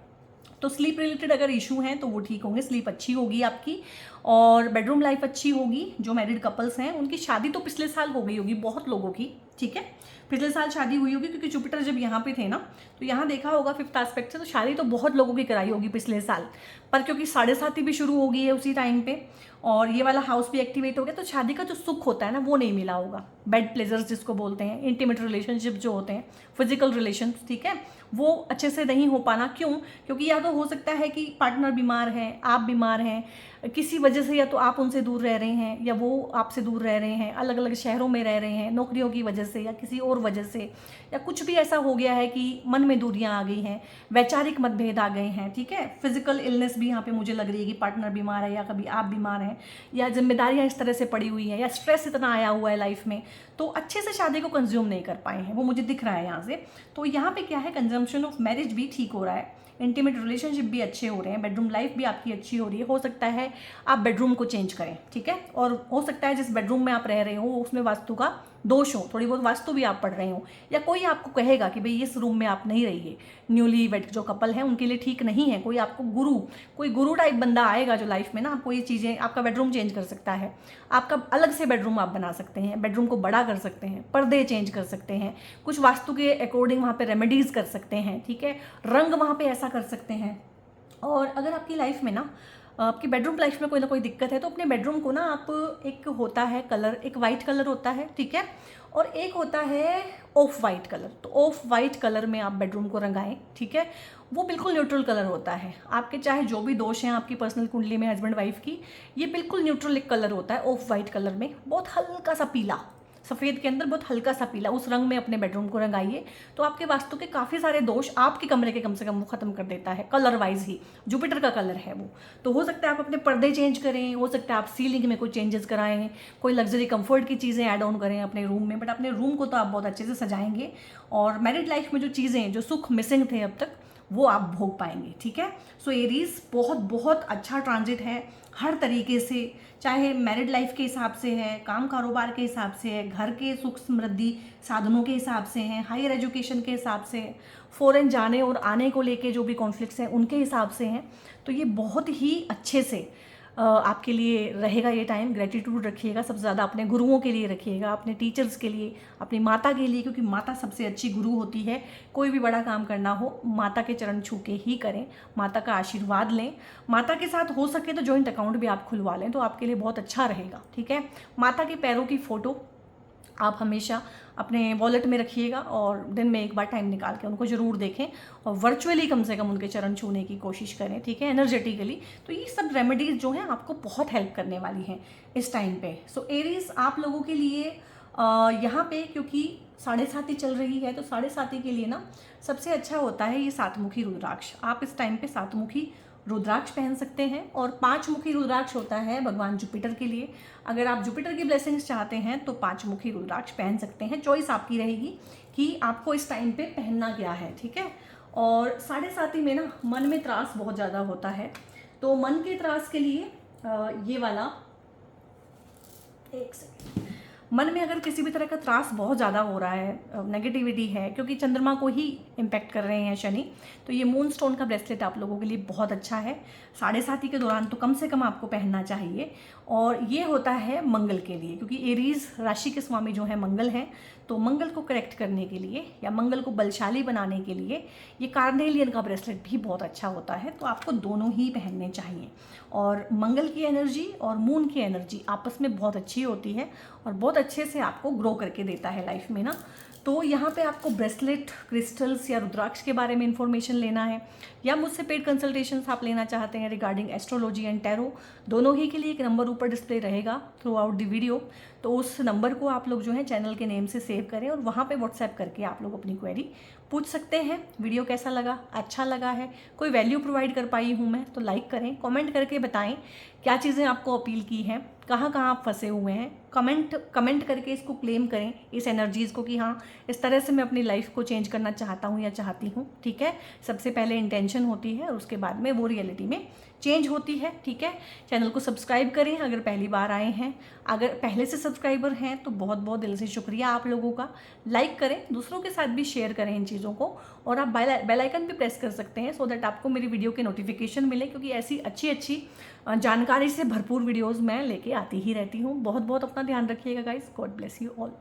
तो स्लीप रिलेटेड अगर इशू हैं तो वो ठीक होंगे, स्लीप अच्छी होगी आपकी और बेडरूम लाइफ अच्छी होगी। जो मैरिड कपल्स हैं उनकी शादी तो पिछले साल हो गई होगी बहुत लोगों की, ठीक है, पिछले साल शादी हुई होगी, क्योंकि जुपिटर जब यहाँ पे थे ना, तो यहाँ देखा होगा 5th एस्पेक्ट से, तो शादी तो बहुत लोगों की कराई होगी पिछले साल। पर क्योंकि 7.5 भी शुरू हो गई है उसी टाइम पे और ये वाला हाउस भी एक्टिवेट हो गया, तो शादी का जो सुख होता है ना वो नहीं मिला होगा। बेड प्लेजर्स जिसको बोलते हैं, इंटीमेट रिलेशनशिप जो होते हैं, फिजिकल रिलेशन, ठीक है, वो अच्छे से नहीं हो पाना। क्यों? क्योंकि या तो हो सकता है कि पार्टनर बीमार है, आप बीमार हैं, किसी वजह से, या तो आप उनसे दूर रह रहे हैं या वो आपसे दूर रह रहे हैं, अलग अलग शहरों में रह रहे हैं नौकरियों की वजह से या किसी और वजह से, या कुछ भी ऐसा हो गया है कि मन में दूरियां आ गई हैं, वैचारिक मतभेद आ गए हैं, ठीक है। फिजिकल इलनेस भी यहाँ पे मुझे लग रही है कि पार्टनर बीमार है या कभी आप बीमार हैं, या जिम्मेदारियाँ इस तरह से पड़ी हुई हैं, या स्ट्रेस इतना आया हुआ है लाइफ में, तो अच्छे से शादी को कंज्यूम नहीं कर पाए हैं, वो मुझे दिख रहा है यहाँ से। तो यहाँ पे क्या है, कंजम्पशन ऑफ मैरिज भी ठीक हो रहा है, इंटीमेट रिलेशनशिप भी अच्छे हो रहे हैं, बेडरूम लाइफ भी आपकी अच्छी हो रही है। हो सकता है आप बेडरूम को चेंज करें, ठीक है, और हो सकता है जिस बेडरूम में आप रह रहे हो उसमें वास्तु का दोष हो, थोड़ी बहुत वास्तु भी आप पढ़ रहे हो, या कोई आपको कहेगा कि भाई इस रूम में आप नहीं रहिए। न्यूली वेड जो कपल हैं उनके लिए ठीक नहीं है। कोई आपको कोई गुरु टाइप बंदा आएगा जो लाइफ में ना आपको ये चीज़ें, आपका बेडरूम चेंज कर सकता है, आपका अलग से बेडरूम आप बना सकते हैं, बेडरूम को बड़ा कर सकते हैं, पर्दे चेंज कर सकते हैं, कुछ वास्तु के अकॉर्डिंग वहाँ पे रेमेडीज़ कर सकते हैं, ठीक है, रंग वहाँ पे ऐसा कर सकते हैं। और अगर आपकी लाइफ में ना, आपकी बेडरूम लाइफ में कोई ना कोई दिक्कत है, तो अपने बेडरूम को ना आप, एक होता है कलर, एक वाइट कलर होता है, ठीक है, और एक होता है ऑफ वाइट कलर। तो ऑफ वाइट कलर में आप बेडरूम को रंगाएं, ठीक है, वो बिल्कुल न्यूट्रल कलर होता है। आपके चाहे जो भी दोष हैं आपकी पर्सनल कुंडली में हस्बैंड वाइफ की, ये बिल्कुल न्यूट्रल एक कलर होता है ऑफ वाइट कलर में, बहुत हल्का सा पीला, सफ़ेद के अंदर बहुत हल्का सा पीला, उस रंग में अपने बेडरूम को रंगाइए, तो आपके वास्तु के काफ़ी सारे दोष आपके कमरे के कम से कम वो ख़त्म कर देता है, कलर वाइज ही, जुपिटर का कलर है वो। तो हो सकता है आप अपने पर्दे चेंज करें, हो सकता है आप सीलिंग में कोई चेंजेस कराएं, कोई लग्जरी कंफर्ट की चीज़ें ऐड ऑन करें अपने रूम में, बट अपने रूम को तो आप बहुत अच्छे से सजाएंगे और मैरिड लाइफ में जो चीज़ें, जो सुख मिसिंग थे अब तक, वो आप भोग पाएंगे। ठीक है, सो एरीज बहुत बहुत अच्छा ट्रांजिट है हर तरीके से, चाहे मैरिड लाइफ के हिसाब से है, काम कारोबार के हिसाब से है, घर के सुख समृद्धि साधनों के हिसाब से हैं, हायर एजुकेशन के हिसाब से, फॉरेन जाने और आने को लेके जो भी कॉन्फ्लिक्ट्स हैं उनके हिसाब से हैं। तो ये बहुत ही अच्छे से आपके लिए रहेगा ये टाइम। ग्रेटिट्यूड रखिएगा, सबसे ज़्यादा अपने गुरुओं के लिए रखिएगा, अपने टीचर्स के लिए, अपनी माता के लिए, क्योंकि माता सबसे अच्छी गुरु होती है। कोई भी बड़ा काम करना हो माता के चरण छू के ही करें, माता का आशीर्वाद लें। माता के साथ हो सके तो जॉइंट अकाउंट भी आप खुलवा लें तो आपके लिए बहुत अच्छा रहेगा। ठीक है, माता के पैरों की फ़ोटो आप हमेशा अपने वॉलेट में रखिएगा और दिन में एक बार टाइम निकाल के उनको ज़रूर देखें और वर्चुअली कम से कम उनके चरण छूने की कोशिश करें। ठीक है, एनर्जेटिकली। तो ये सब रेमेडीज़ जो हैं आपको बहुत हेल्प करने वाली हैं इस टाइम पे। सो एरीज आप लोगों के लिए यहाँ पे क्योंकि 7.5 चल रही है, तो 7.5 के लिए ना सबसे अच्छा होता है ये 7 मुखी रुद्राक्ष। आप इस टाइम पे 7 मुखी रुद्राक्ष पहन सकते हैं और 5 मुखी रुद्राक्ष होता है भगवान जुपिटर के लिए। अगर आप जुपिटर की ब्लेसिंग्स चाहते हैं तो 5 मुखी रुद्राक्ष पहन सकते हैं। चॉइस आपकी रहेगी कि आपको इस टाइम पे पहनना क्या है। ठीक है, और 7.5 में ना मन में त्रास बहुत ज़्यादा होता है, तो मन के त्रास के लिए ये वाला, एक सेकेंड, मन में अगर किसी भी तरह का त्रास बहुत ज़्यादा हो रहा है, नेगेटिविटी है, क्योंकि चंद्रमा को ही इम्पेक्ट कर रहे हैं शनि, तो ये मून स्टोन का ब्रेसलेट आप लोगों के लिए बहुत अच्छा है। 7.5 के दौरान तो कम से कम आपको पहनना चाहिए। और ये होता है मंगल के लिए, क्योंकि एरीज राशि के स्वामी जो है मंगल हैं, तो मंगल को करेक्ट करने के लिए या मंगल को बलशाली बनाने के लिए ये कार्नेलियन का ब्रेसलेट भी बहुत अच्छा होता है। तो आपको दोनों ही पहनने चाहिए। और मंगल की एनर्जी और मून की एनर्जी आपस में बहुत अच्छी होती है और बहुत अच्छे से आपको ग्रो करके देता है लाइफ में ना। तो यहाँ पे आपको ब्रेसलेट, क्रिस्टल्स या रुद्राक्ष के बारे में इंफॉर्मेशन लेना है या मुझसे पेड कंसल्टेशंस आप लेना चाहते हैं रिगार्डिंग एस्ट्रोलॉजी एंड टैरो, दोनों ही के लिए एक नंबर ऊपर डिस्प्ले रहेगा थ्रू आउट द वीडियो। तो उस नंबर को आप लोग जो है चैनल के नेम से सेव करें और वहाँ पे व्हाट्सएप करके आप लोग अपनी क्वेरी पूछ सकते हैं। वीडियो कैसा लगा, अच्छा लगा है, कोई वैल्यू प्रोवाइड कर पाई हूँ मैं तो लाइक करें, कमेंट करके बताएं क्या चीज़ें आपको अपील की हैं, कहाँ कहाँ आप फंसे हुए हैं। कमेंट करके इसको क्लेम करें, इस एनर्जीज़ को, कि हाँ इस तरह से मैं अपनी लाइफ को चेंज करना चाहता हूँ या चाहती हूँ। ठीक है, सबसे पहले इंटेंशन होती है और उसके बाद में वो रियलिटी में चेंज होती है। ठीक है, चैनल को सब्सक्राइब करें अगर पहली बार आए हैं, अगर पहले से सब्सक्राइबर हैं तो बहुत बहुत दिल से शुक्रिया आप लोगों का। लाइक करें, दूसरों के साथ भी शेयर करें इन चीज़ों को, और आप बेल आइकन भी प्रेस कर सकते हैं सो दैट आपको मेरी वीडियो के नोटिफिकेशन मिले, क्योंकि ऐसी अच्छी जानकारी से भरपूर वीडियोज़ मैं लेके आती ही रहती हूँ। बहुत बहुत अपना ध्यान रखिएगा guys. God bless you all.